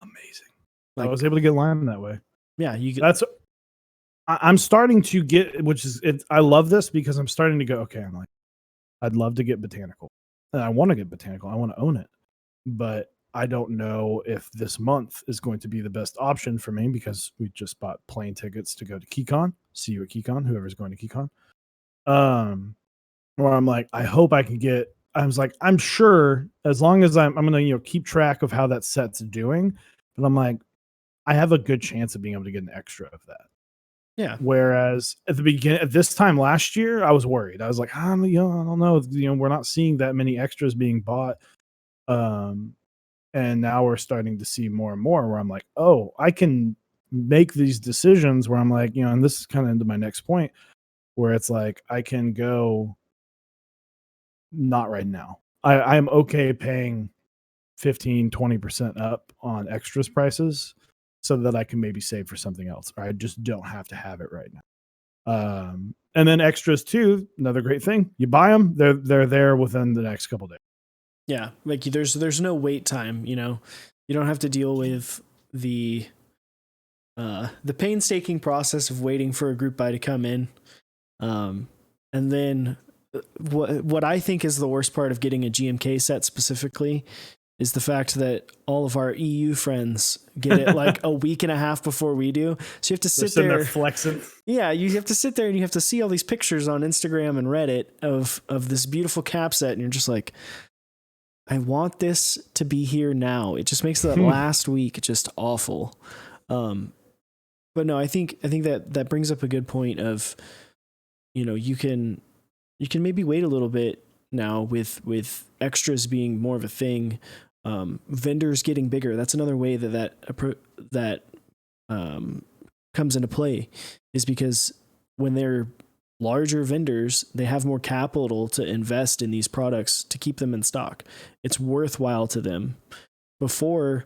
Amazing. Like, I was able to get Lime that way. Yeah, you could. I'm starting to get, which is it. I love this because I'm starting to go, okay, I'm like, I'd love to get Botanical. And I want to get Botanical. I want to own it. But I don't know if this month is going to be the best option for me, because we just bought plane tickets to go to KeyCon. See you at KeyCon, whoever's going to KeyCon. Where I'm like, I hope I can get, I was like, I'm sure as long as I'm going to, keep track of how that set's doing. But I'm like, I have a good chance of being able to get an extra of that. Yeah. Whereas at the beginning, at this time last year, I was worried. I was like, I don't know. We're not seeing that many extras being bought. And now we're starting to see more and more where I'm like, oh, I can make these decisions where I'm like, and this is kind of into my next point, where it's like I can go not right now. I'm okay paying 15-20% up on extras prices so that I can maybe save for something else, or I just don't have to have it right now. And then extras too, another great thing. You buy them, they're there within the next couple days. Yeah, like there's no wait time. You don't have to deal with the painstaking process of waiting for a group buy to come in. And then what I think is the worst part of getting a GMK set specifically is the fact that all of our EU friends get it like a week and a half before we do. So you have to sit there flexing. Yeah, you have to sit there and you have to see all these pictures on Instagram and Reddit of this beautiful cap set, and you're just like, I want this to be here now. It just makes that last week just awful. But no, I think that brings up a good point of, you can maybe wait a little bit now with extras being more of a thing. Vendors getting bigger. That's another way that comes into play, is because when they're larger vendors, they have more capital to invest in these products to keep them in stock. It's worthwhile to them. Before,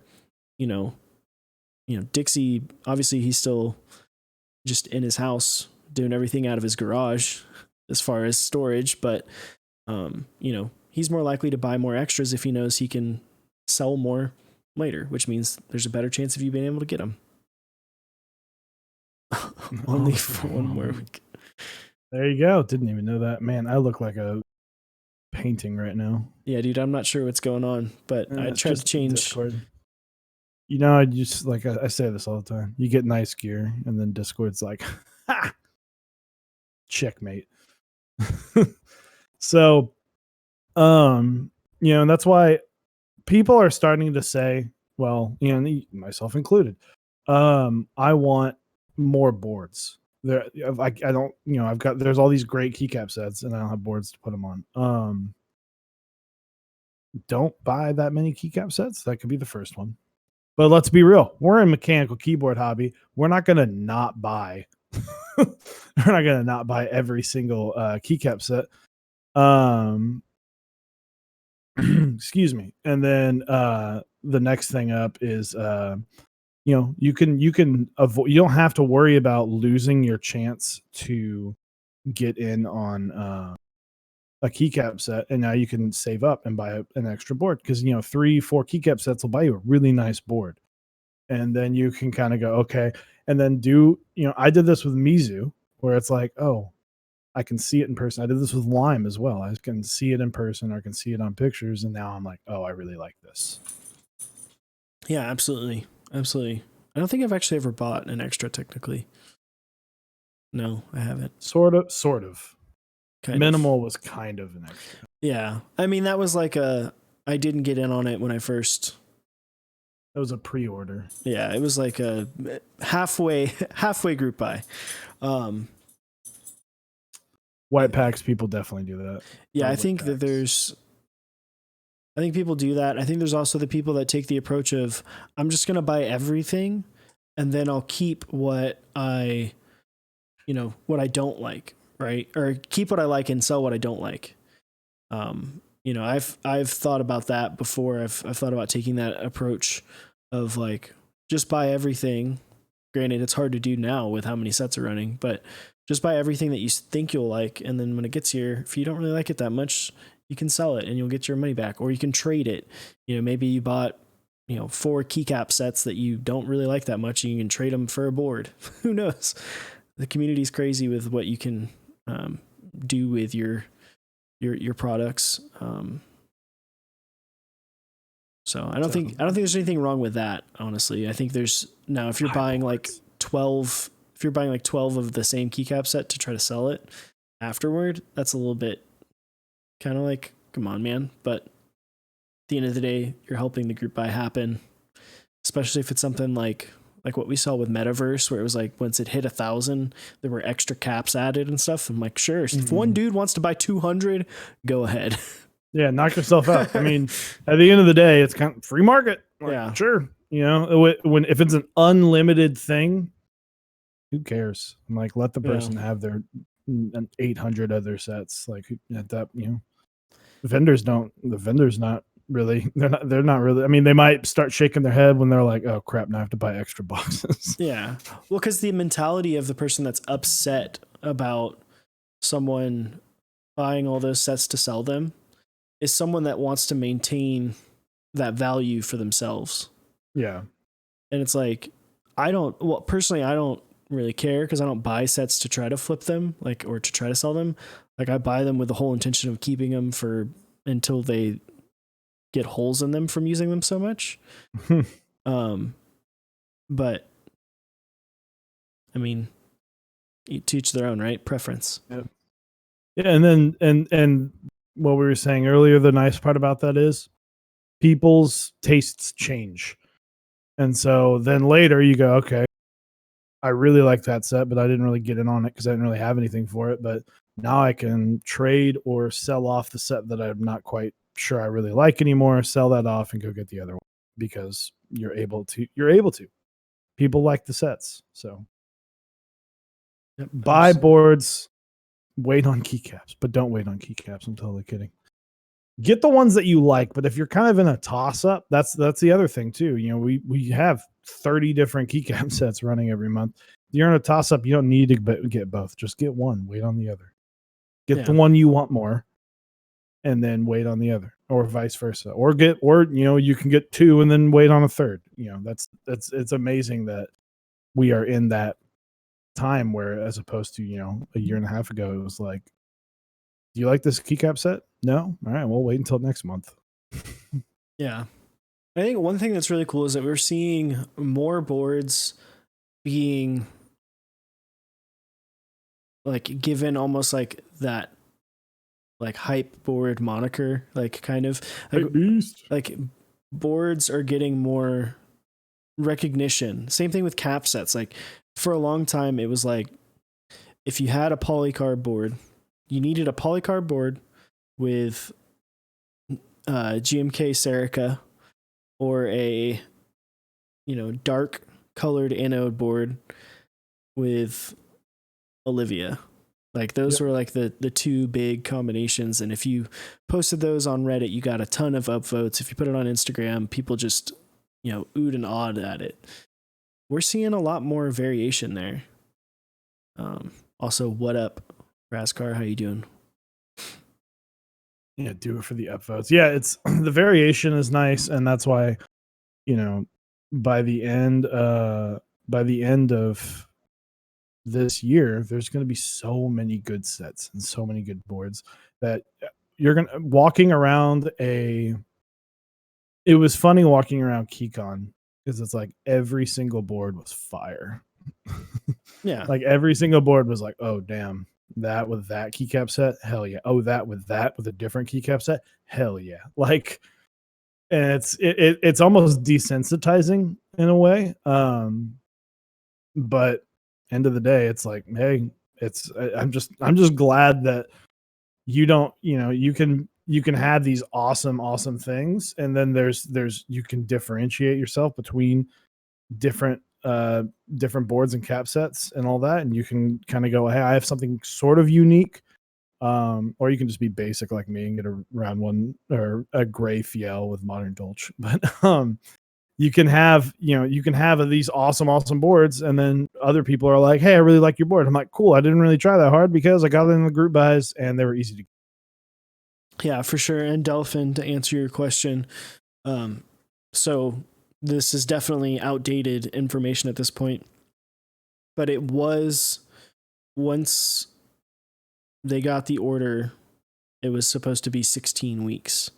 Dixie, obviously he's still just in his house doing everything out of his garage as far as storage, but he's more likely to buy more extras if he knows he can sell more later, which means there's a better chance of you being able to get them. Only for one more week. There you go. Didn't even know that. Man, I look like a painting right now. Yeah, dude, I'm not sure what's going on, but I tried to change. Discord. I just, like, I say this all the time. You get nice gear, and then Discord's like, ha! Checkmate. So, and that's why people are starting to say, well, myself included, I want more boards. There, I don't, there's all these great keycap sets, and I don't have boards to put them on. Don't buy that many keycap sets. That could be the first one. But let's be real. We're in mechanical keyboard hobby. We're not going to not buy. We're not going to not buy every single keycap set. Excuse me. And then the next thing up is you can avoid. You don't have to worry about losing your chance to get in on a keycap set, and now you can save up and buy an extra board, because 3-4 keycap sets will buy you a really nice board, and then you can kind of go, okay, and then do I did this with Mizu, where it's like, oh, I can see it in person. I did this with Lime as well. I can see it in person, or I can see it on pictures, and now I'm like, oh, I really like this. Yeah, absolutely. I don't think I've actually ever bought an extra technically. No, I haven't. Sort of. Minimal was kind of an extra. Yeah. I mean, that was like I didn't get in on it when I first. That was a pre-order. Yeah, it was like a halfway group buy. White packs, people definitely do that. Yeah, I think that I think people do that. I think there's also the people that take the approach of, I'm just going to buy everything, and then I'll keep what I don't like. Right. Or keep what I like and sell what I don't like. I've thought about that before. I've thought about taking that approach of like, just buy everything. Granted, it's hard to do now with how many sets are running, but just buy everything that you think you'll like. And then when it gets here, if you don't really like it that much, you can sell it and you'll get your money back, or you can trade it. Maybe you bought, 4 keycap sets that you don't really like that much, and you can trade them for a board. Who knows? The community's crazy with what you can do with your products. So I don't think there's anything wrong with that. Honestly, I think there's now, if you're buying like 12 of the same keycap set to try to sell it afterward, that's a little bit kind of like, come on, man. But at the end of the day, you're helping the group buy happen, especially if it's something like what we saw with Metaverse, where it was like, once it hit 1,000, there were extra caps added and stuff. I'm like, sure, if one dude wants to buy 200, go ahead. Yeah, knock yourself out. I mean, at the end of the day, it's kind of free market. Like, Yeah. sure. You know, when if it's an unlimited thing, who cares? I'm like, let the Yeah. person have their 800 other sets. Like at that, you know, vendors don't. The vendors not really. They're not really. I mean, they might start shaking their head when they're like, oh crap, now I have to buy extra boxes. Yeah. Well, because the mentality of the person that's upset about someone buying all those sets to sell them is someone that wants to maintain that value for themselves. Yeah. And it's like, personally, I don't really care because I don't buy sets to try to flip them, like, or to try to sell them. Like, I buy them with the whole intention of keeping them for until they get holes in them from using them so much. But I mean, to each their own, right? Preference. Yeah. Yeah, and then and what we were saying earlier, the nice part about that is people's tastes change. And so then later you go, okay, I really like that set, but I didn't really get in on it because I didn't really have anything for it. But now I can trade or sell off the set that I'm not quite sure I really like anymore, sell that off and go get the other one because you're able to. People like the sets. So Yep, buy boards, wait on keycaps, but don't wait on keycaps. I'm totally kidding. Get the ones that you like, but if you're kind of in a toss up, that's the other thing too. You know, we have 30 different keycap sets running every month. If you're in a toss up, you don't need to get both. Just get one, wait on the other. Get the one you want more and then wait on the other, or vice versa. Or you know, you can get two and then wait on a third. You know, that's it's amazing that we are in that time where, as opposed to, you know, a year and a half ago, it was like, do you like this keycap set? No? All right, we'll wait until next month. Yeah. I think one thing that's really cool is that we're seeing more boards being like given almost like that like hype board moniker, like kind of like, beast. like boards are getting more recognition. Same thing with cap sets. Like for a long time it was like if you had a polycarb board, you needed a polycarb board with GMK Serica or a, you know, dark colored anode board with Olivia. Like those were like the two big combinations. And if you posted those on Reddit, you got a ton of upvotes. If you put it on Instagram, people just, you know, oohed and awed at it. We're seeing a lot more variation there. Also, what up, Raskar? How you doing? Yeah, do it for the upvotes. Yeah, it's the variation is nice, and that's why, you know, by the end of this year, there's going to be so many good sets and so many good boards that you're going to walking around a. It was funny walking around KeyCon because it's like every single board was fire. Yeah. Like every single board was like, oh damn, that with that keycap set, hell yeah. Oh, that with a different keycap set, hell yeah. Like, and it's almost desensitizing in a way. But end of the day, it's like, hey, I'm just glad that you don't, you know, you can have these awesome things, and then there's you can differentiate yourself between different different boards and cap sets and all that, and you can kind of go, hey, I have something sort of unique, or you can just be basic like me and get a round one or a gray Fiel with modern Dolch. But you can have, you know, you can have these awesome boards, and then other people are like, hey, I really like your board. I'm like, cool, I didn't really try that hard because I got it in the group buys and they were easy to get. Yeah, for sure. And Delphin, to answer your question, so this is definitely outdated information at this point, but it was, once they got the order, it was supposed to be 16 weeks.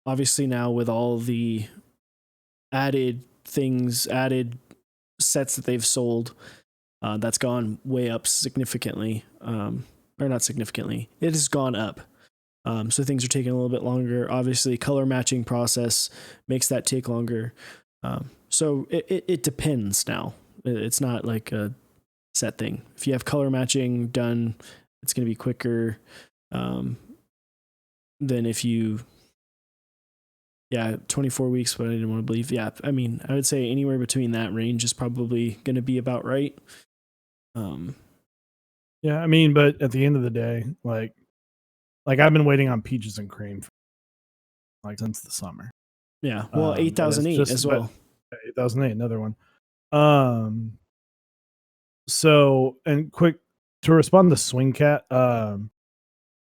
Obviously now with all the added sets that they've sold, that's gone way up significantly, or not significantly, it has gone up. So things are taking a little bit longer. Obviously, color matching process makes that take longer. So it depends now. It's not like a set thing. If you have color matching done, it's going to be quicker. than if you, 24 weeks, but I didn't want to believe. Yeah, I mean, I would say anywhere between that range is probably going to be about right. Yeah, I mean, but at the end of the day, like I've been waiting on Peaches and Cream for, like since the summer. Yeah, well, 8008 as well. 8008, another one. So, and quick to respond to Swing Cat,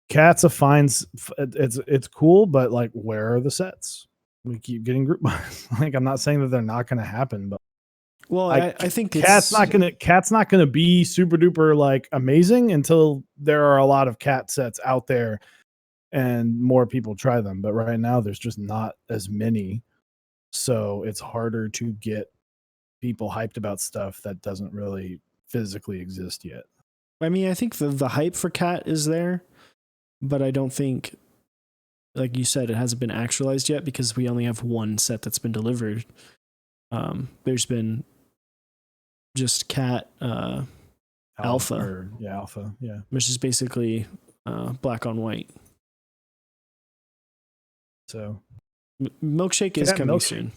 Cat's a fine. It's cool, but like, where are the sets? We keep getting group buys. Like, I'm not saying that they're not going to happen, but well, like, I think Cat's not gonna be super duper like amazing until there are a lot of Cat sets out there and more people try them. But right now, there's just not as many, so it's harder to get people hyped about stuff that doesn't really physically exist yet. I mean, I think the hype for Cat is there, but I don't think, like you said, it hasn't been actualized yet because we only have one set that's been delivered. There's been just Cat Alpha, Alpha, which is basically black on white. So Milkshake is coming soon.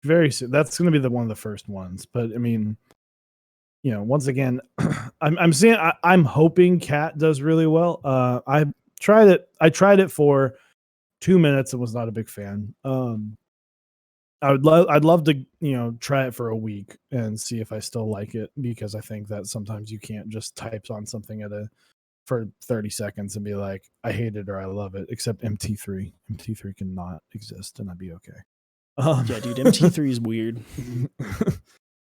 Very soon. That's going to be one of the first ones. But I mean, once again, I'm hoping Cat does really well. I tried it for 2 minutes and was not a big fan. I'd love to, try it for a week and see if I still like it, because I think that sometimes you can't just type on something for 30 seconds and be like, I hate it or I love it, except MT3. MT3 cannot exist and I'd be okay. Yeah, dude, MT3 is weird.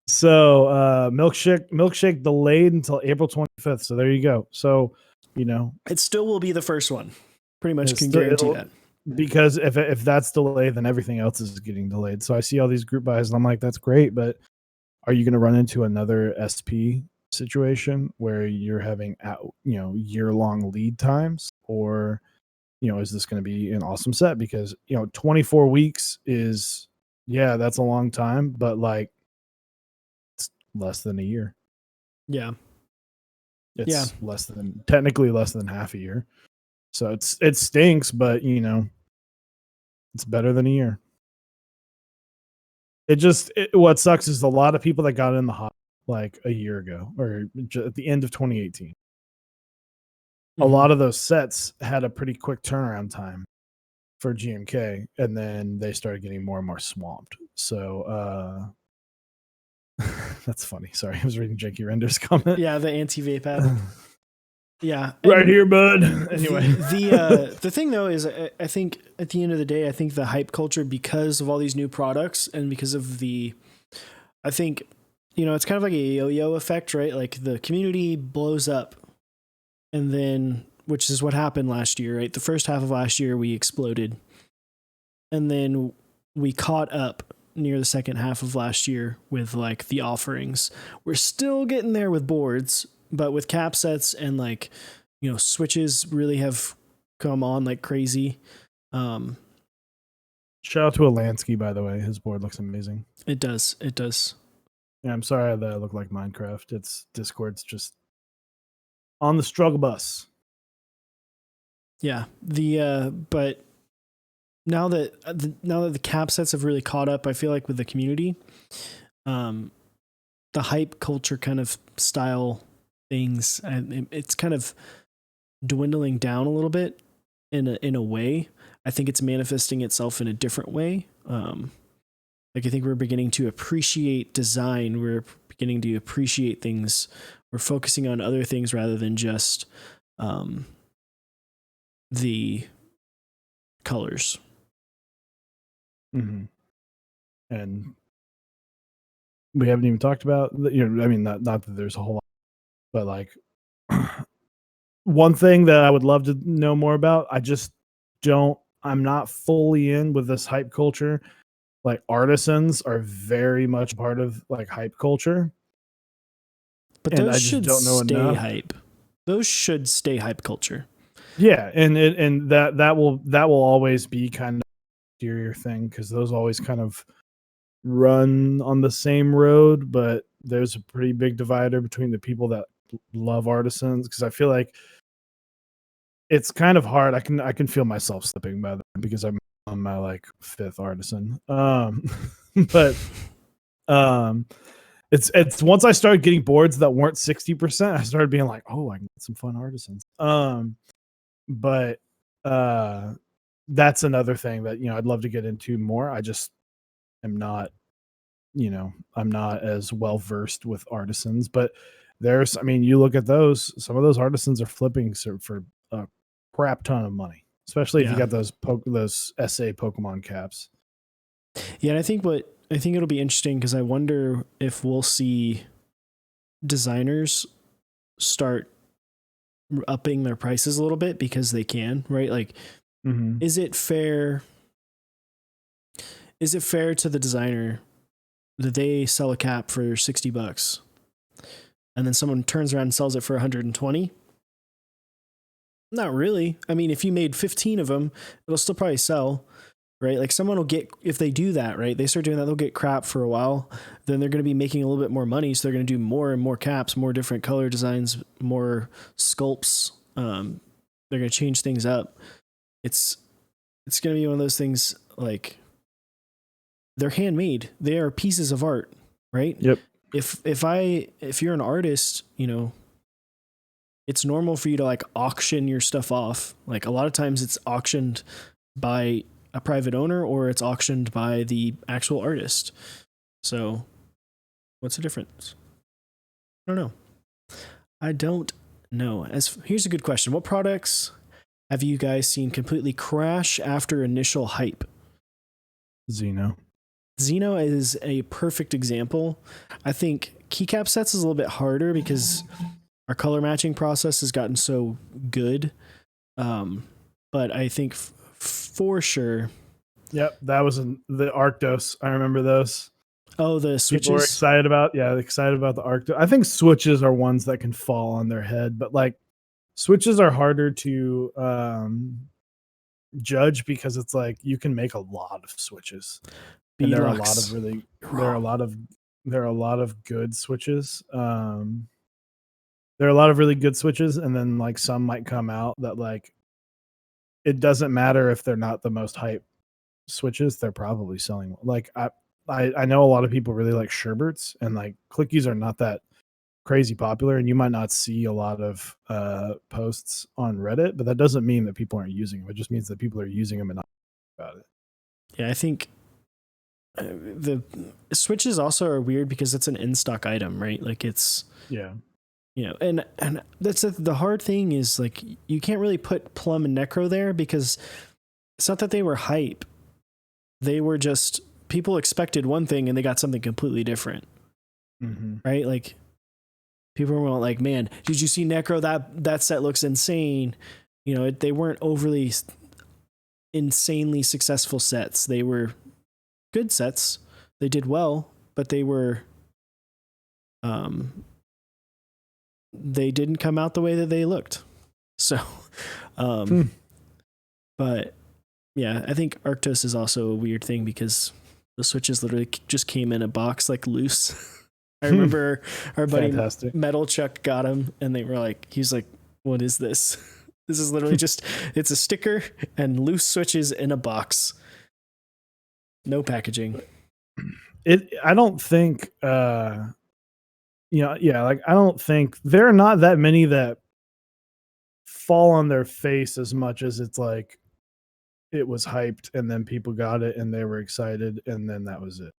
So milkshake delayed until April 25th. So there you go. So, it still will be the first one. Pretty much can guarantee that. Because if that's delayed, then everything else is getting delayed. So I see all these group buys and I'm like, that's great, but are you going to run into another SP situation where you're having year-long lead times, or is this going to be an awesome set? Because 24 weeks is, that's a long time, but like, it's less than a year. Yeah, it's technically less than half a year. So it stinks, but it's better than a year. What sucks is a lot of people that got in the hot like a year ago or at the end of 2018. A lot of those sets had a pretty quick turnaround time for GMK, and then they started getting more and more swamped. So that's funny. Sorry, I was reading Jakey Render's comment. Yeah, the anti-vape ad. Yeah, right here, bud. Anyway, the thing though is, I think at the end of the day, I think the hype culture, because of all these new products and because of I think it's kind of like a yo-yo effect, right? Like the community blows up, and then, which is what happened last year, right? The first half of last year we exploded, and then we caught up near the second half of last year with like the offerings. We're still getting there with boards, but with cap sets and like, switches really have come on like crazy. Shout out to Alansky, by the way. His board looks amazing. It does. Yeah, I'm sorry that I look like Minecraft. It's Discord's just on the struggle bus. Yeah. But now that the cap sets have really caught up, I feel like with the community, the hype culture kind of style things, and it's kind of dwindling down a little bit in a way. I think it's manifesting itself in a different way. Like I think we're beginning to appreciate design. We're beginning to appreciate things. We're focusing on other things rather than just the colors. Mm-hmm. And we haven't even talked about, I mean, not that there's a whole lot, but like one thing that I would love to know more about, I'm not fully in with this hype culture. Like artisans are very much part of like hype culture. But those should stay hype. Those should stay hype culture. Yeah, and that will always be kind of exterior thing, because those always kind of run on the same road, but there's a pretty big divider between the people that love artisans, because I feel like it's kind of hard. I can feel myself slipping by then because I'm on my like 5th artisan. But um, it's once I started getting boards that weren't 60%, I started being like, oh, I can get some fun artisans. But that's another thing that I'd love to get into more. I just am not, I'm not as well versed with artisans, but I mean, you look at those, some of those artisans are flipping for a crap ton of money, especially if you Yeah. got those SA Pokemon caps. Yeah, and I think it'll be interesting because I wonder if we'll see designers start upping their prices a little bit because they can, right? Like, Mm-hmm. is it fair? Is it fair to the designer that they sell a cap for $60 and then someone turns around and sells it for 120? Not really. I mean, if you made 15 of them, it'll still probably sell, right? Like someone will get, if they do that, right? They start doing that, they'll get crap for a while. Then they're going to be making a little bit more money. So they're going to do more and more caps, more different color designs, more sculpts. They're going to change things up. It's going to be one of those things like they're handmade. They are pieces of art, right? Yep. If you're an artist, it's normal for you to like auction your stuff off. Like a lot of times it's auctioned by a private owner or it's auctioned by the actual artist. So what's the difference? I don't know. Here's a good question. What products have you guys seen completely crash after initial hype? Xeno is a perfect example. I think keycap sets is a little bit harder because our color matching process has gotten so good. But I think for sure. Yep, that was the Arctos. I remember those. Oh, the switches. People were excited about the Arctos. I think switches are ones that can fall on their head, but like switches are harder to judge because it's like you can make a lot of switches. And there are a lot of good switches. There are a lot of really good switches, and then like some might come out that like it doesn't matter if they're not the most hype switches, they're probably selling. Like I know a lot of people really like Sherberts, and like clickies are not that crazy popular, and you might not see a lot of posts on Reddit, but that doesn't mean that people aren't using them. It just means that people are using them and not about it. Yeah, I think the switches also are weird because it's an in-stock item, right? Like it's and that's the hard thing is like you can't really put Plum and Necro there because it's not that they were hype. They were just people expected one thing and they got something completely different. Mm-hmm. Right? Like people were like, man, did you see Necro? That set looks insane. They weren't overly insanely successful sets. They were good sets. They did well, but they were they didn't come out the way that they looked. So but yeah, I think Arctos is also a weird thing because the switches literally just came in a box like loose. I remember our buddy Metal Chuck got him and he's like, what is this? This is literally just, it's a sticker and loose switches in a box. No packaging. I don't think, like, I don't think there are not that many that fall on their face as much as it's like, it was hyped and then people got it and they were excited and then that was it.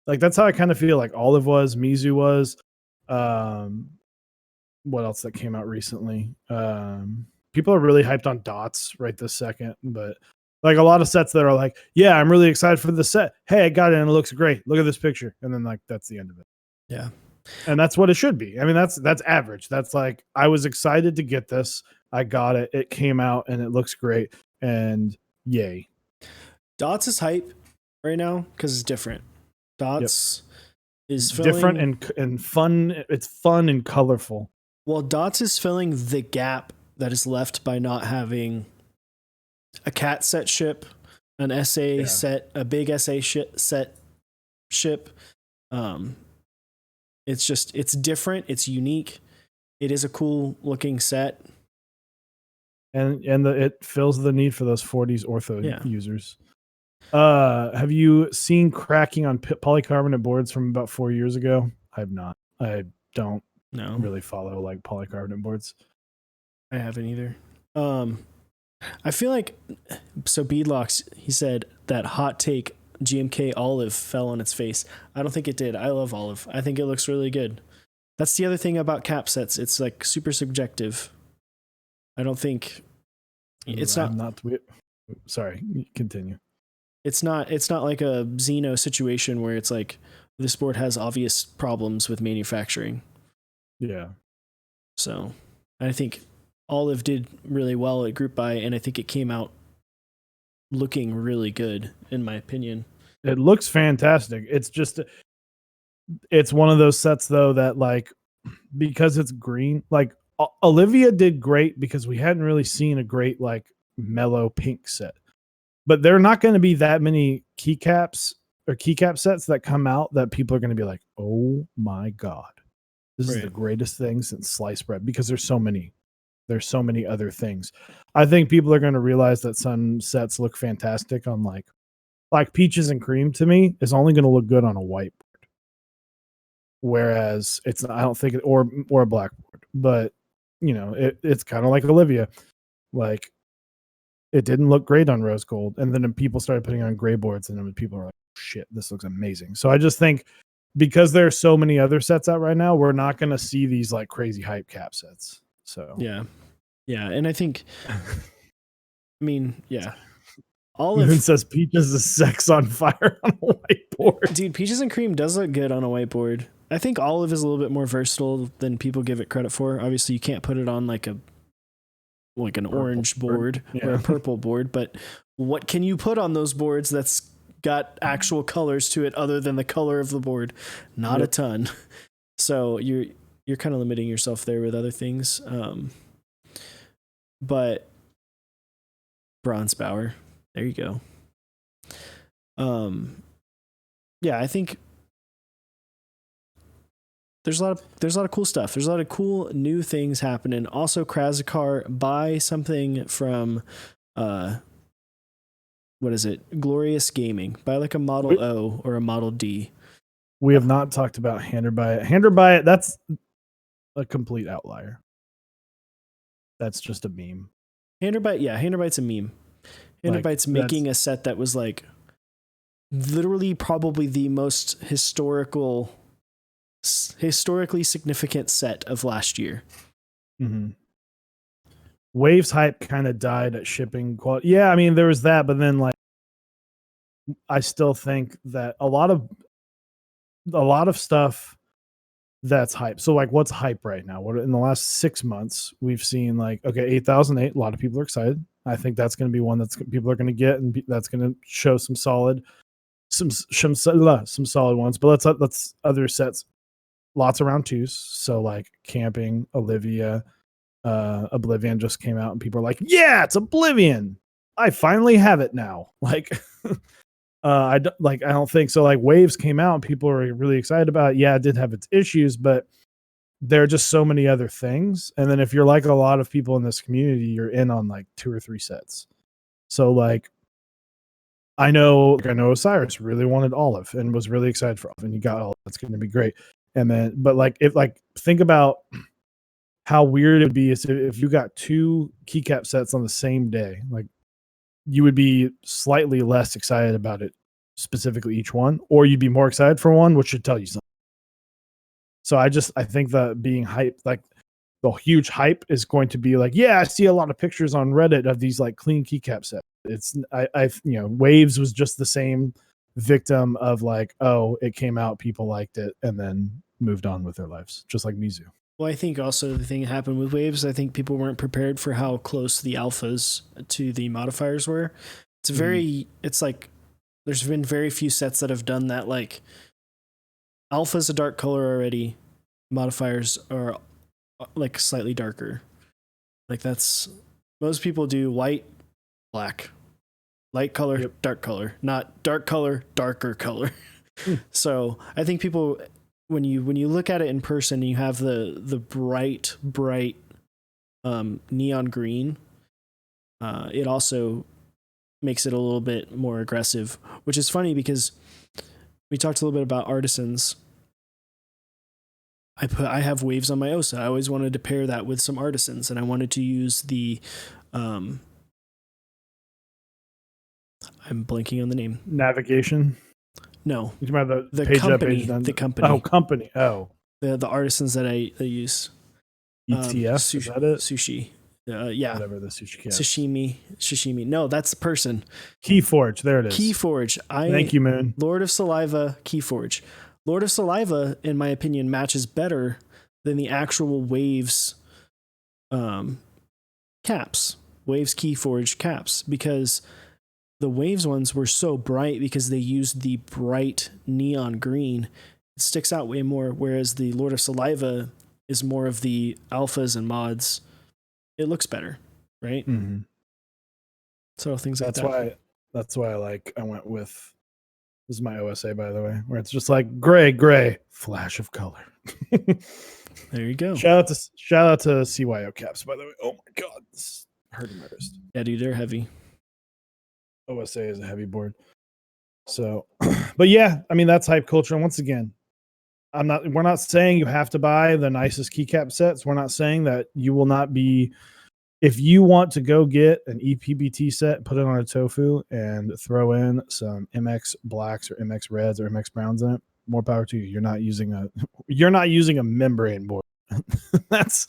Like that's how I kind of feel like Olive was, Mizu was. What else that came out recently? People are really hyped on Dots right this second, but like a lot of sets that are like, yeah, I'm really excited for the set. Hey, I got it and it looks great. Look at this picture, and then like that's the end of it. Yeah, and that's what it should be. I mean, that's average. That's like I was excited to get this. I got it. It came out and it looks great. And yay. Dots is hype right now because it's different. Dots is different and fun. It's fun and colorful. Well, Dots is filling the gap that is left by not having a cat set ship, an SA set, a big SA set ship. It's different. It's unique. It is a cool looking set. and it fills the need for those 40s ortho Yeah. users. Have you seen cracking on polycarbonate boards from about 4 years ago? I have not. I don't No, really follow like polycarbonate boards. I haven't either. I feel like so Beadlocks, he said that hot take GMK Olive fell on its face. I don't think it did. I love Olive. I think it looks really good. That's the other thing about cap sets. It's like super subjective. I don't think it's not. Sorry, continue. It's not like a Xeno situation where it's like this board has obvious problems with manufacturing. Yeah. So I think Olive did really well at Group Buy, and I think it came out looking really good, in my opinion. It looks fantastic. It's one of those sets though that like, because it's green, like Olivia did great because we hadn't really seen a great like mellow pink set. But there are not going to be that many keycaps or keycap sets that come out that people are going to be like, oh my God, this is the greatest thing since sliced bread, because there's so many other things. I think people are going to realize that some sets look fantastic on like peaches and cream to me is only going to look good on a whiteboard. Whereas I don't think or a blackboard, but you know, it's kind of like Olivia. Like, it didn't look great on rose gold, and then people started putting on gray boards, and then people are like, shit, this looks amazing. So I just think because there's so many other sets out right now, we're not going to see these like crazy hype cap sets. So yeah, and I think, I mean, yeah, Olive even says peaches is sex on fire on a whiteboard. Dude, peaches and cream does look good on a whiteboard. I think Olive is a little bit more versatile than people give it credit for. Obviously, you can't put it on like an purple orange board or a purple board, but what can you put on those boards that's got actual colors to it other than the color of the board? Not a ton. So you're kind of limiting yourself there with other things. But Bronze Bower, there you go. Yeah, I think there's a lot of cool stuff. There's a lot of cool new things happening. Also, Krazakar, buy something from what is it? Glorious Gaming. Buy like a Model O or a Model D. We have not talked about Hander by It. Hander by It, that's a complete outlier. That's just a meme. Hander by It's a meme. Hander by It's making a set that was like literally probably the most historically significant set of last year. Mm-hmm. Waves hype kind of died at shipping quality. Yeah, I mean there was that, but then like I still think that a lot of stuff that's hype. So like what's hype right now? What in the last 6 months we've seen like, okay, 8008, a lot of people are excited. I think that's going to be one that's people are going to get, and that's going to show some solid ones. But let's other sets, lots of round twos. So like Camping, Olivia, Oblivion just came out, and people are like, yeah, it's Oblivion. I finally have it now. Like, I don't think so. Like Waves came out, and people are really excited about it. Yeah, it did have its issues, but there are just so many other things. And then if you're like a lot of people in this community, you're in on like 2 or 3 sets. So like, I know Osiris really wanted Olive and was really excited for Olive, and you got Olive. That's going to be great. And then, but like, think about how weird it would be if you got 2 keycap sets on the same day. Like, you would be slightly less excited about it, specifically each one, or you'd be more excited for one, which should tell you something. So I think that being hyped, like the huge hype is going to be like, yeah, I see a lot of pictures on Reddit of these like clean keycap sets. It's Waves was just the same victim of like, oh, it came out, people liked it, and then moved on with their lives, just like Mizu. Well, I think also the thing that happened with Waves, I think people weren't prepared for how close the alphas to the modifiers were. It's like there's been very few sets that have done that. Like alpha's a dark color already, modifiers are like slightly darker. Like that's most people do white, black, light color, dark color, not dark color, darker color. So I think people, when you look at it in person, you have the bright neon green. it also makes it a little bit more aggressive, which is funny because we talked a little bit about artisans. I have waves on my Osa. I always wanted to pair that with some artisans, and I wanted to use the I'm blanking on the name. Navigation. No, You about the page company. up, page down. The company. Oh, company. Oh, the artisans that I use. ETF. Is that it? Sushi. Yeah. Whatever the sushi. Sashimi. No, that's the person. Keyforge. There it is. Keyforge. Thank you, Moon. Lord of Saliva. Keyforge. Lord of Saliva, in my opinion, matches better than the actual Waves caps. Waves Keyforge caps, because the Waves ones were so bright because they used the bright neon green. It sticks out way more, whereas the Lord of Saliva is more of the alphas and mods. It looks better, right? Mm-hmm. So things like that. That's why I went with, this is my OSA, by the way, where it's just like gray, flash of color. There you go. Shout out to CYO caps, by the way. Oh my god, this hurting my wrist. Yeah, dude, they're heavy. OSA is a heavy board. So, but yeah, I mean, that's hype culture. And once again, we're not saying you have to buy the nicest keycap sets. We're not saying that you will not be, if you want to go get an EPBT set, put it on a tofu and throw in some MX blacks or MX reds or MX browns in it, more power to you. You're not using a membrane board. That's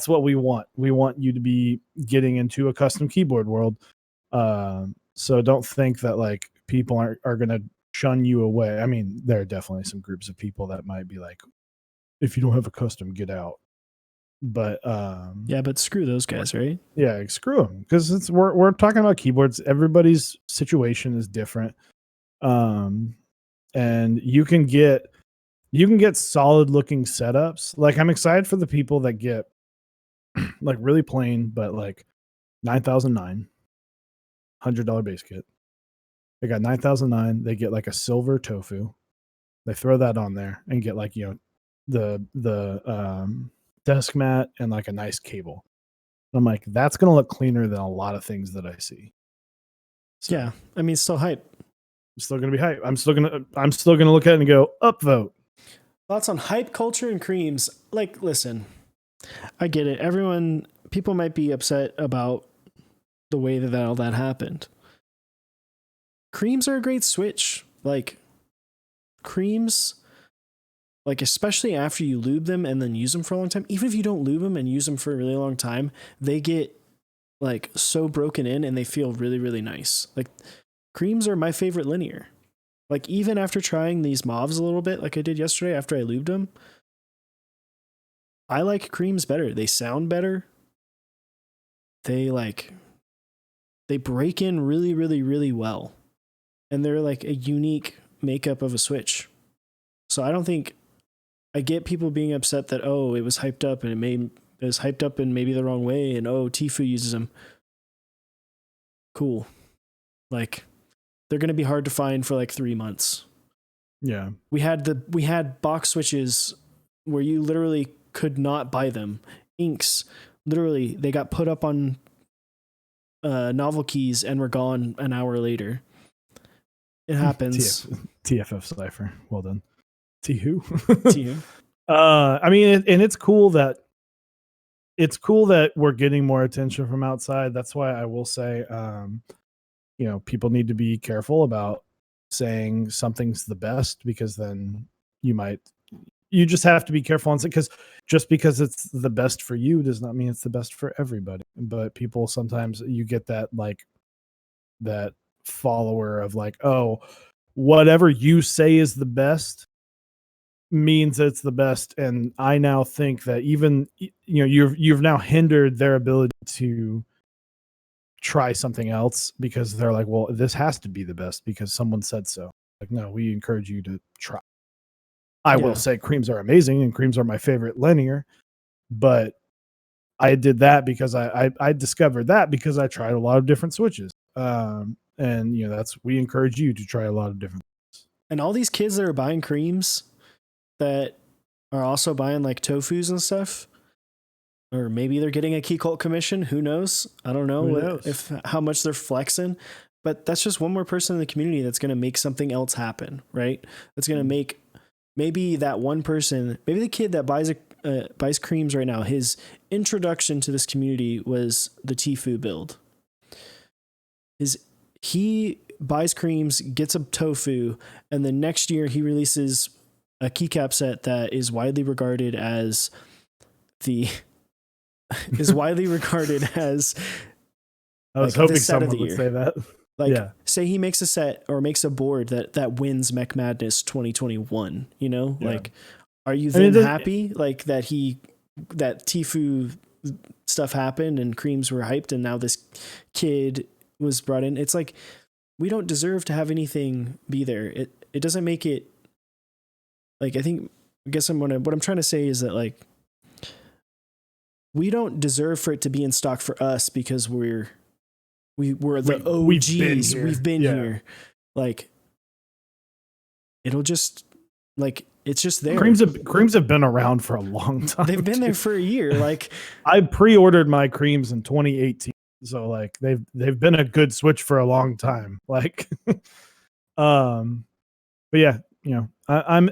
what we want. We want you to be getting into a custom keyboard world. So don't think that like people are going to shun you away. I mean, there are definitely some groups of people that might be like, if you don't have a custom, get out. But yeah, but screw those guys, right? Yeah, screw them, because we're talking about keyboards. Everybody's situation is different, and you can get solid looking setups. Like, I'm excited for the people that get like really plain, but like $9,009 $100 base kit. They got 9,009. They get like a silver tofu. They throw that on there and get like, the desk mat and like a nice cable. I'm like, that's gonna look cleaner than a lot of things that I see. So, yeah, I mean, it's still hype. I'm still gonna be hype. I'm still gonna look at it and go upvote. Thoughts on hype culture and creams? Like, listen, I get it. People might be upset about the way that all that happened. Creams are a great switch. Like, creams, like, especially after you lube them and then use them for a long time, even if you don't lube them and use them for a really long time, they get like so broken in and they feel really, really nice. Like, creams are my favorite linear. Like, even after trying these mauves a little bit, like I did yesterday after I lubed them, I like creams better. They sound better. They break in really, really, really well. And they're like a unique makeup of a switch. So I get people being upset that, oh, it was hyped up and it was hyped up in maybe the wrong way, and oh, Tfue uses them. Cool. Like, they're going to be hard to find for like 3 months. Yeah. We had box switches where you literally could not buy them. Inks, literally, they got put up on novel keys and were gone an hour later. It happens. TFF Cypher. Well done. T-who? T-who. I mean, and it's cool that we're getting more attention from outside. That's why I will say, people need to be careful about saying something's the best, because then you just have to be careful on it, because just because it's the best for you does not mean it's the best for everybody. But people, sometimes you get that, like, that follower of like, oh, whatever you say is the best means it's the best. And I now think that even, you've now hindered their ability to try something else, because they're like, well, this has to be the best because someone said so. Like, no, we encourage you to try. I will say creams are amazing and creams are my favorite linear, but I did that because I discovered that because I tried a lot of different switches. And we encourage you to try a lot of different things. And all these kids that are buying creams that are also buying like tofus and stuff, or maybe they're getting a key cult commission. Who knows? I don't know, Who knows? if how much they're flexing, but that's just one more person in the community that's going to make something else happen, right? That's going to make maybe that one person, maybe the kid that buys creams right now, his introduction to this community was the Tfue build. He buys creams, gets a tofu, and then next year he releases a keycap set that is widely regarded as is widely regarded as I was like hoping the set of someone the would year. say that. Like, Yeah. say he makes a set or makes a board that wins Mech Madness 2021. You know, Yeah. like, are you I mean, then happy like that Tfue stuff happened and creams were hyped and now this kid was brought in? It's like, we don't deserve to have anything be there. It doesn't make it like, I guess what I'm trying to say is that, like, we don't deserve for it to be in stock for us because we're the OGs. We've been here. Like, it'll just, like, it's just there. Creams have been around for a long time. They've been there for a year. Like, I pre-ordered my creams in 2018, so like they've been a good Switch for a long time. Like, but yeah, you know, I mean,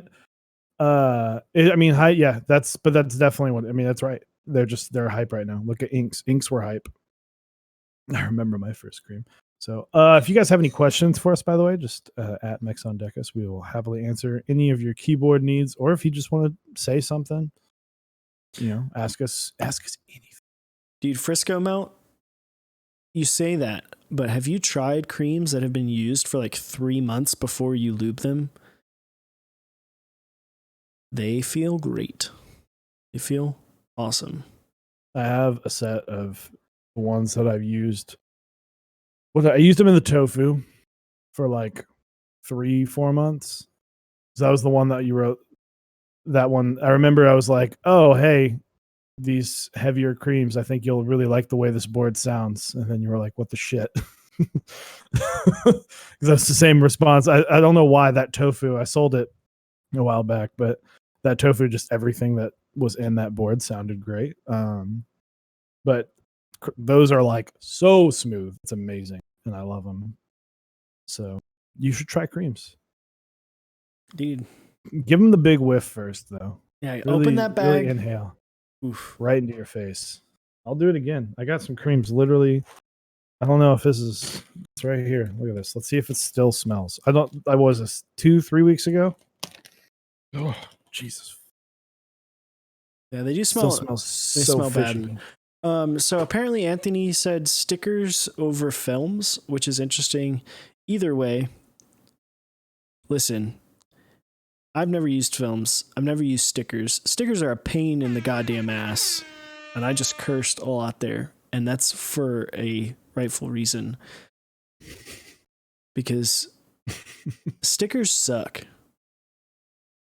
yeah, that's definitely what I mean. That's right. They're hype right now. Look at Inks. Inks were hype. I remember my first cream. So if you guys have any questions for us, by the way, just at Mechs on Deckus, we will happily answer any of your keyboard needs, or if you just want to say something, you know, ask us anything. Dude, Frisco Melt, you say that, but have you tried creams that have been used for like 3 months before you lube them? They feel great. They feel awesome. I have a set of the ones that I've used. I used them in the tofu for like 3-4 months. So that was the one that you wrote. That one, I remember I was like, oh, hey, these heavier creams, I think you'll really like the way this board sounds. And then you were like, what the shit? Because that's the same response. I don't know why that tofu, I sold it a while back, but that tofu, just everything that was in that board sounded great. But those are like so smooth. It's amazing. And I love them. So you should try creams. Dude. Give them the big whiff first, though. Yeah, really, open that bag. Really inhale. Oof. Right into your face. I'll do it again. I got some creams literally. I don't know if it's right here. Look at this. Let's see if it still smells. I was this 2-3 weeks ago. Oh, Jesus. Yeah, they do smell. Still smells they so smell fishy. bad. So apparently Anthony said stickers over films, which is interesting. Either way, listen, I've never used films. I've never used stickers. Stickers are a pain in the goddamn ass. And I just cursed a lot there. And that's for a rightful reason. Because stickers suck.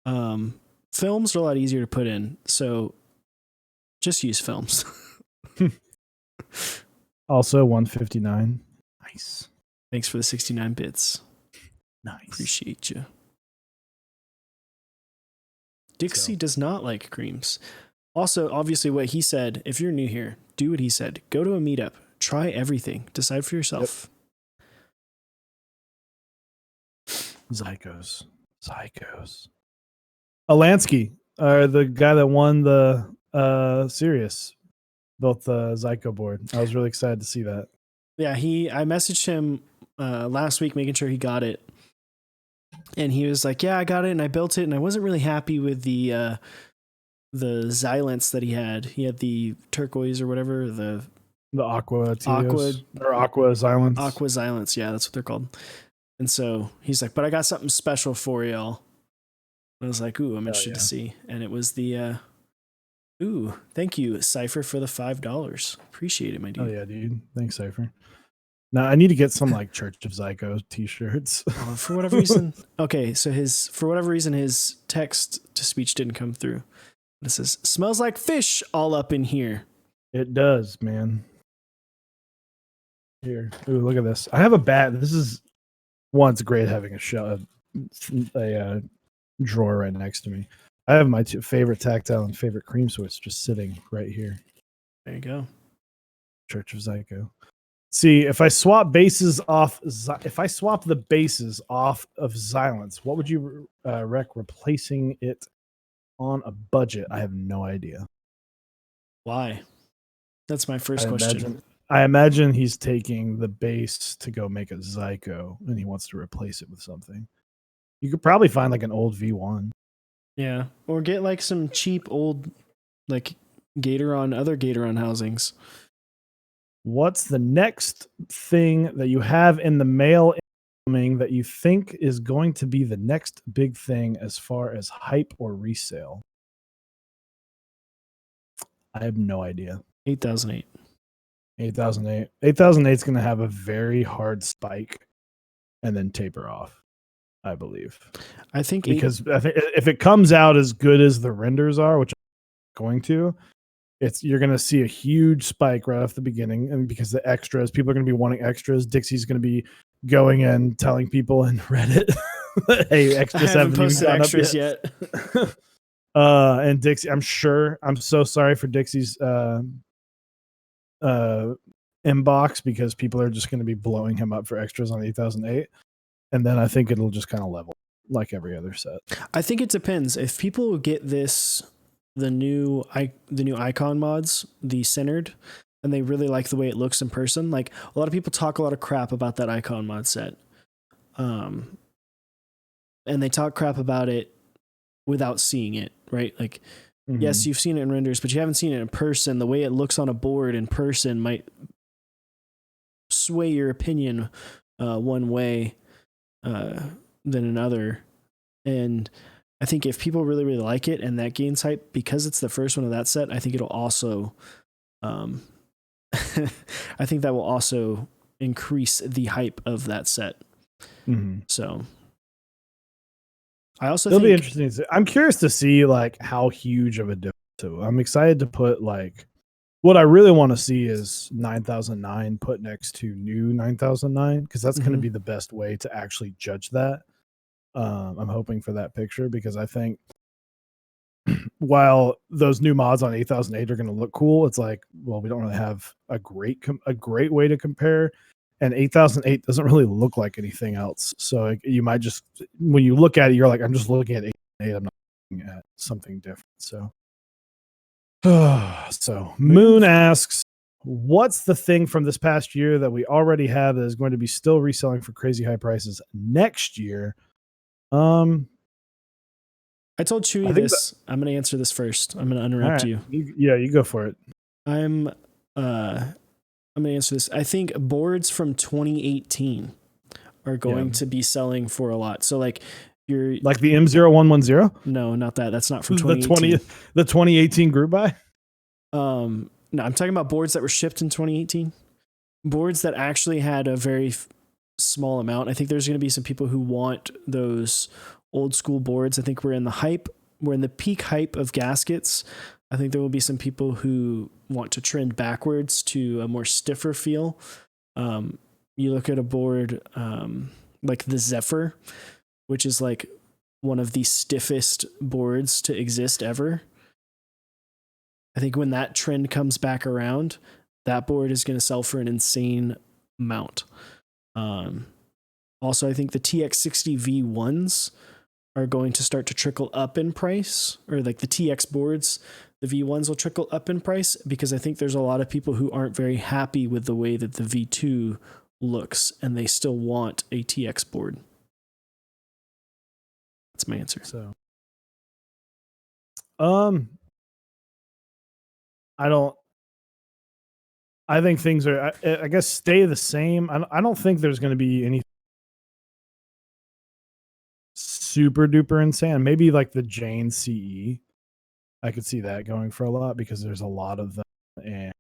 Films are a lot easier to put in. So just use films. Also 159. Nice. Thanks for the 69 bits. Nice. Appreciate you. Dixie does not like creams. Also, obviously, what he said, if you're new here, do what he said. Go to a meetup. Try everything. Decide for yourself. Yep. Zykos. Alansky, the guy that won the Sirius, built the Zyko board. I was really excited to see that. Yeah, I messaged him last week making sure he got it. And he was like, yeah, I got it and I built it. And I wasn't really happy with the Xylence that he had. He had the turquoise or whatever, the aqua Xylence. Aqua Xylence, yeah, that's what they're called. And so he's like, but I got something special for y'all. And I was like, ooh, I'm interested to see. And it was the ooh, thank you, Cypher, for the $5. Appreciate it, my dude. Oh yeah, dude. Thanks, Cypher. Now I need to get some like Church of Zyko t-shirts. For whatever reason. Okay, so for whatever reason his text to speech didn't come through. It says, smells like fish all up in here. It does, man. Here. Ooh, look at this. I have a bat. This is it's great having a drawer right next to me. I have my two favorite tactile and favorite cream switch just sitting right here. There you go. Church of Zyko. See, if I swap the bases off of Xylence, what would you rec replacing it on a budget? I have no idea. Why? That's my first question. I imagine he's taking the base to go make a Zyko, and he wants to replace it with something. You could probably find like an old V1. Yeah, or get like some cheap old like other Gatoron housings. What's the next thing that you have in the mail incoming that you think is going to be the next big thing as far as hype or resale? I have no idea. 8008. 8008. 8008 is going to have a very hard spike and then taper off, I believe. I think because if it comes out as good as the renders are, which I'm going to, you're going to see a huge spike right off the beginning, and because the extras, people are going to be wanting extras. Dixie's going to be going and telling people in Reddit, "Hey, extras haven't posted extras yet." And Dixie, I'm so sorry for Dixie's inbox, because people are just going to be blowing him up for extras on 8008, and then I think it'll just kind of level like every other set. I think it depends. If people get the new icon mods, the centered, and they really like the way it looks in person, like a lot of people talk a lot of crap about that icon mod set, and they talk crap about it without seeing it, right? Like, yes, you've seen it in renders, but you haven't seen it in person. The way it looks on a board in person might sway your opinion one way than another. And I think if people really, really like it and that gains hype because it's the first one of that set, I think it'll also, I think that will also increase the hype of that set. So I also it'll think be interesting. I'm curious to see like how huge of a difference. I'm excited to put like, what I really want to see is 9009 put next to new 9009, because that's going to be the best way to actually judge that. I'm hoping for that picture, because I think while those new mods on 8008 are going to look cool, it's like, well, we don't really have a great way to compare, and 8008 doesn't really look like anything else. So you might just, when you look at it, you're like, I'm just looking at 8008. I'm not looking at something different. So Moon asks, what's the thing from this past year that we already have that is going to be still reselling for crazy high prices next year? I told Chewy this. I'm going to answer this first. I'm going to interrupt you. You go for it. I'm going to answer this. I think boards from 2018 are going to be selling for a lot. So like like the M0110? No, not that. That's not from 2018. The 2018 group buy? No, I'm talking about boards that were shipped in 2018. Boards that actually had a very small amount. I think there's going to be some people who want those old school boards. I think we're in the peak hype of gaskets. I think there will be some people who want to trend backwards to a more stiffer feel. You look at a board like the Zephyr, which is like one of the stiffest boards to exist ever. I think when that trend comes back around, that board is going to sell for an insane amount. Also, I think the TX60 V1s are going to start to trickle up in price, or like the TX boards, the V1s will trickle up in price, because I think there's a lot of people who aren't very happy with the way that the V2 looks, and they still want a TX board. That's my answer. So, I think things are, I guess, stay the same. I don't think there's going to be any super duper insane. Maybe like the Jane CE. I could see that going for a lot, because there's a lot of them and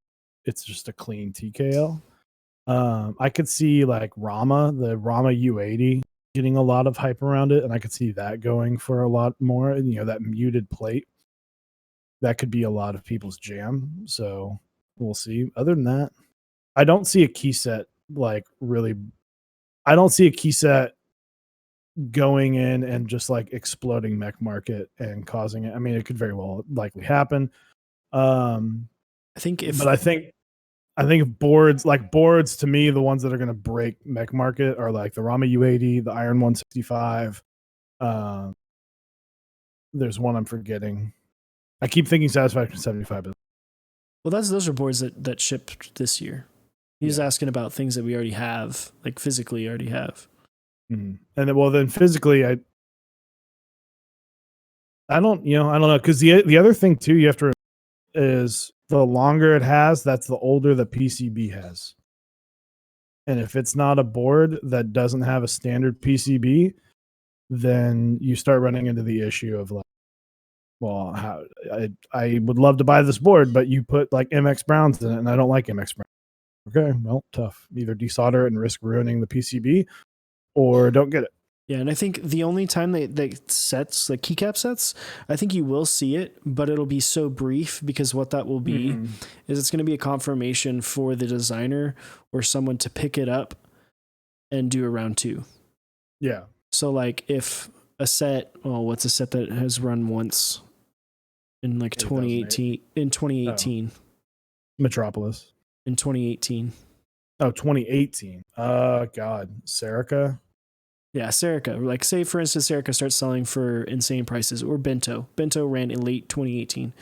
it's just a clean TKL. I could see like the Rama U80 getting a lot of hype around it, and I could see that going for a lot more. And that muted plate, that could be a lot of people's jam. So we'll see. Other than that, I don't see a key set I don't see a key set going in and just like exploding mech market and causing it. I mean, it could very well likely happen. But I think boards to me, the ones that are going to break mech market are like the Rama U80, the Iron 165. There's one I'm forgetting. I keep thinking Satisfaction 75. Well, those are boards that shipped this year. He was asking about things that we already have, like physically already have. Mm-hmm. And then physically, I don't know, because the other thing too you have to remember is the longer it has, that's the older the PCB has. And if it's not a board that doesn't have a standard PCB, then you start running into the issue of like, well, how I would love to buy this board, but you put like MX Browns in it, and I don't like MX Browns. Okay, well, tough. Either desolder it and risk ruining the PCB, or don't get it. Yeah, and I think the only time they sets, like keycap sets, I think you will see it, but it'll be so brief because what that will be is it's going to be a confirmation for the designer or someone to pick it up and do a round 2. Yeah. So like if a set, what's a set that has run once in like 2018? In 2018. Metropolis. In 2018. Oh, 2018. God, Serica. Yeah, Serica. Like, say, for instance, Serica starts selling for insane prices, or Bento. Bento ran in late 2018.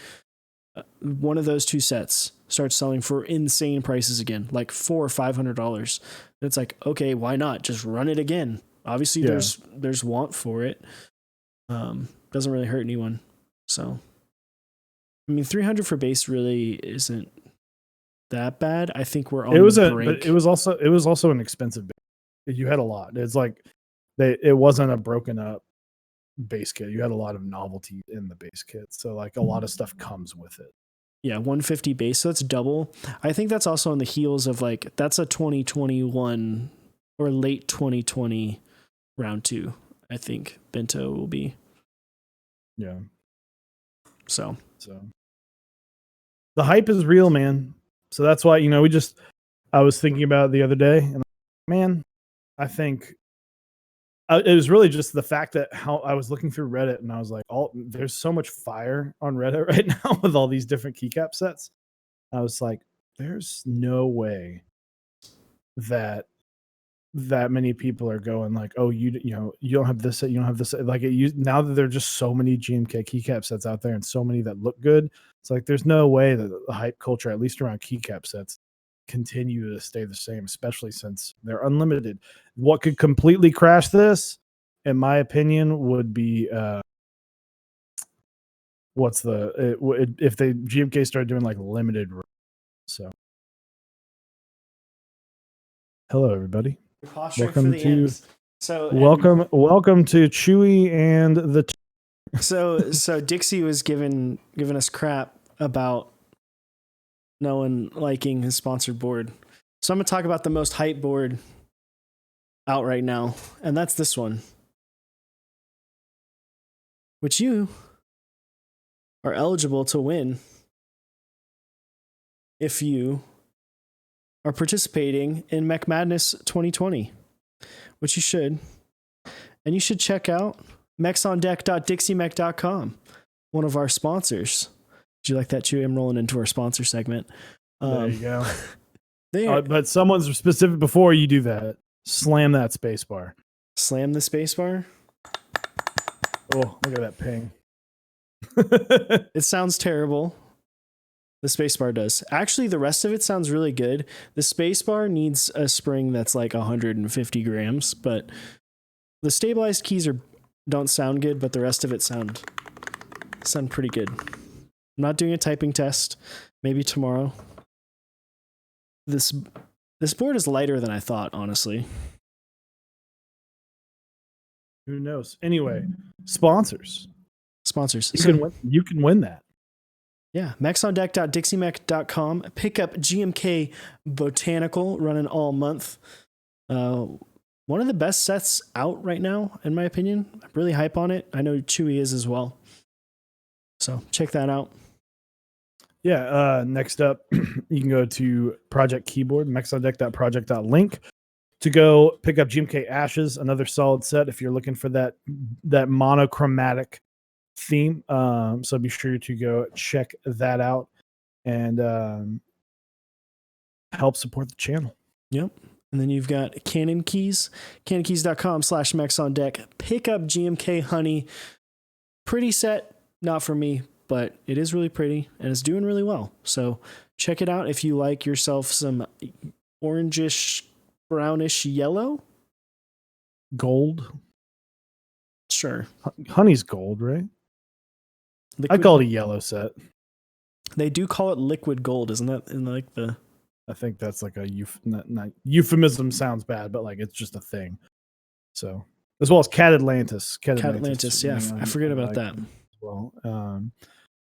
One of those two sets starts selling for insane prices again, like $400 or $500. It's like, okay, why not? Just run it again. Obviously, there's want for it. Doesn't really hurt anyone. So, I mean, 300 for base really isn't that bad. I think we're on the brink. But it was also an expensive base. You had a lot. It's like it wasn't a broken up base kit. You had a lot of novelty in the base kit. So like a lot of stuff comes with it. Yeah, 150 base. So that's double. I think that's also on the heels of like, that's a 2021 or late 2020 round 2. I think Bento will be. Yeah. So the hype is real, man. So that's why, I was thinking about it the other day, and man, I think it was really just the fact that how I was looking through Reddit, and I was like, there's so much fire on Reddit right now with all these different keycap sets. I was like, there's no way that many people are going like, oh, you don't have this set, you don't have this set. Like now that there are just so many GMK keycap sets out there and so many that look good, it's like there's no way that the hype culture, at least around keycap sets, continue to stay the same, especially since they're unlimited. What could completely crash this, in my opinion, would be if they GMK started doing like limited. So, hello everybody. Welcome to Chewy and the. So Dixie was giving us crap about no one liking his sponsored board. So I'm going to talk about the most hype board out right now, and that's this one, which you are eligible to win if you are participating in Mech Madness 2020, which you should. And you should check out mechsondeck.dixiemech.com, one of our sponsors. Did you like that, Chewy? I'm rolling into our sponsor segment. There you go. But someone's specific before you do that. Slam that space bar. Slam the space bar? Oh, look at that ping. It sounds terrible. The spacebar does. Actually, the rest of it sounds really good. The spacebar needs a spring that's like 150 grams, but the stabilized keys don't sound good, but the rest of it sound pretty good. I'm not doing a typing test. Maybe tomorrow. This board is lighter than I thought, honestly. Who knows? Anyway, sponsors. You can win that. Yeah, mechsondeck.dixiemech.com. Pick up GMK Botanical, running all month. One of the best sets out right now, in my opinion. I'm really hype on it. I know Chewy is as well. So check that out. Yeah, next up, you can go to Project Keyboard, mechsondeck.project.link to go pick up GMK Ashes, another solid set if you're looking for that monochromatic theme. So be sure to go check that out. and help support the channel. Yep. And then you've got Canon Keys, canonkeys.com/Mechs on deck. Pick up GMK Honey. Pretty set, not for me, but it is really pretty and it's doing really well. So check it out if you like yourself some orangish, brownish yellow. Gold. Sure. Honey's gold, right? Liquid, I call it a yellow set. They do call it liquid gold, isn't that in like the... I think that's like a not euphemism sounds bad, but like it's just a thing. So as well as Cat Atlantis. Cat Atlantis, yeah. I forget about that. As well.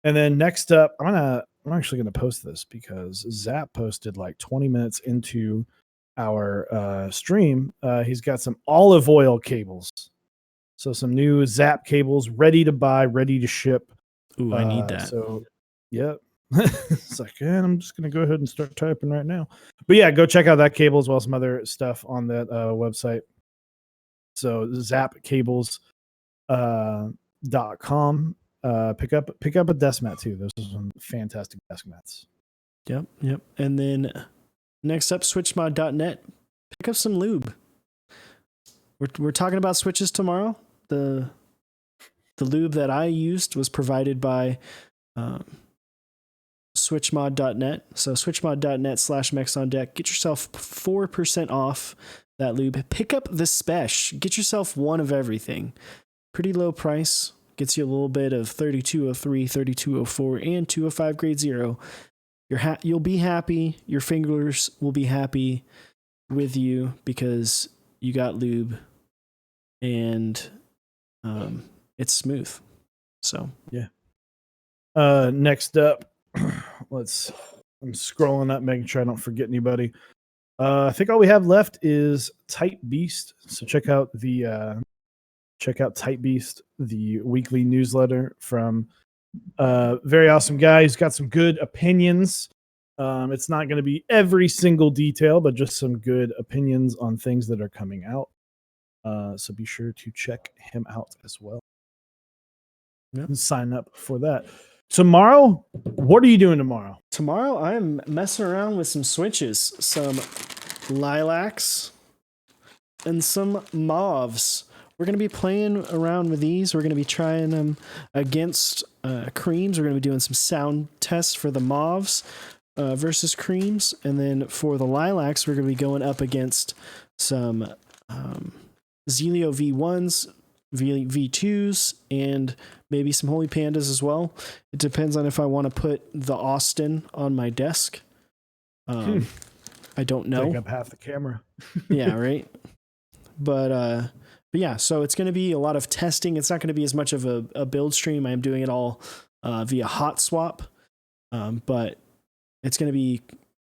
And then next up, I'm actually gonna post this because Zap posted like 20 minutes into our stream. He's got some olive oil cables. So some new Zap cables ready to buy, ready to ship. Ooh, I need that. So yeah. It's like, yeah, I'm just gonna go ahead and start typing right now. But yeah, go check out that cable as well as some other stuff on that website. So zapcables.com. Pick up a desk mat too. Those are some fantastic desk mats. Yep. And then next up, switchmod.net. Pick up some lube. We're talking about switches tomorrow. The lube that I used was provided by switchmod.net. So switchmod.net/Mechs on deck. Get yourself 4% off that lube. Pick up the Spesh. Get yourself one of everything. Pretty low price. Gets you a little bit of 3203, 3204, and 205 grade 0. You'll be happy. Your fingers will be happy with you because you got lube and it's smooth. So yeah. Next up, I'm scrolling up, making sure I don't forget anybody. I think all we have left is Type Beast. So check out Type Beast, the weekly newsletter from very awesome guy. He's got some good opinions. It's not going to be every single detail, but just some good opinions on things that are coming out. So be sure to check him out as well. Yep. And sign up for that. Tomorrow, what are you doing tomorrow? Tomorrow, I'm messing around with some switches, some lilacs, and some mauves. We're going to be playing around with these. We're going to be trying them against creams. We're going to be doing some sound tests for the mauves versus creams. And then for the lilacs, we're going to be going up against some Zelio V1s, V2s, and maybe some Holy Pandas as well. It depends on if I want to put the Austin on my desk. I don't know. Take up half the camera. Yeah, right. But yeah, so it's going to be a lot of testing. It's not going to be as much of a build stream. I'm doing it all via hot swap. But it's going to be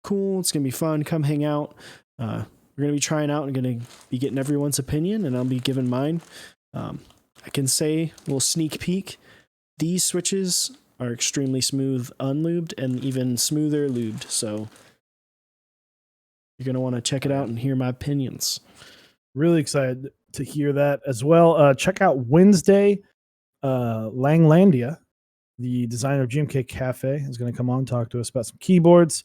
cool. It's going to be fun. Come hang out. We're going to be trying out and going to be getting everyone's opinion, and I'll be giving mine. I can say, a little sneak peek, these switches are extremely smooth unlubed and even smoother lubed. So you're going to want to check it out and hear my opinions. Really excited to hear that as well. Check out Wednesday. Langlandia, the designer of GMK Cafe, is going to come on and talk to us about some keyboards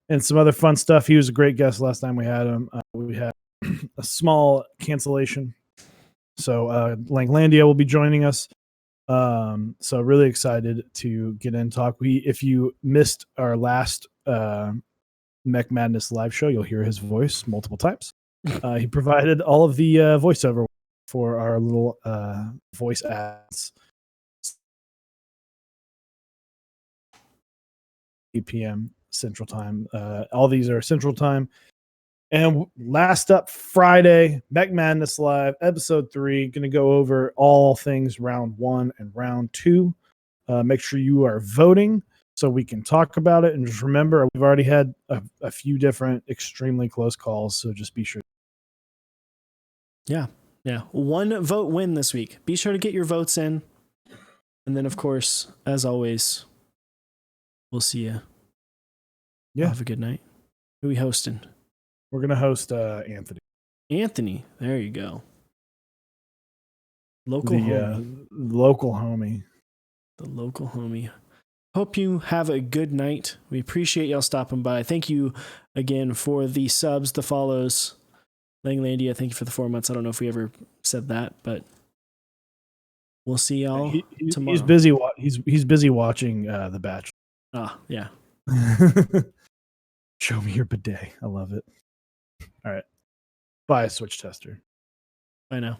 and some other fun stuff. He was a great guest last time we had him. We had a small cancellation. So Langlandia will be joining us. So really excited to get in and talk. If you missed our last Mech Madness live show, you'll hear his voice multiple times. He provided all of the voiceover for our little voice ads. 8 p.m. Central Time. All these are Central Time. And last up, Friday, Mech Madness Live, episode 3. Going to go over all things round 1 and round 2. Make sure you are voting so we can talk about it. And just remember, we've already had a few different extremely close calls, so just be sure. Yeah. 1 vote win this week. Be sure to get your votes in. And then, of course, as always, we'll see you. Yeah. Have a good night. Who are we hosting? We're going to host Anthony. Anthony. There you go. Local homie. The local homie. hope you have a good night. We appreciate y'all stopping by. Thank you again for the subs, the follows. Langlandia, thank you for the 4 months. I don't know if we ever said that, but we'll see y'all tomorrow. He's busy. He's busy watching The Bachelor. Ah, yeah. Show me your bidet. I love it. All right. Bye, Switch Tester. Bye now.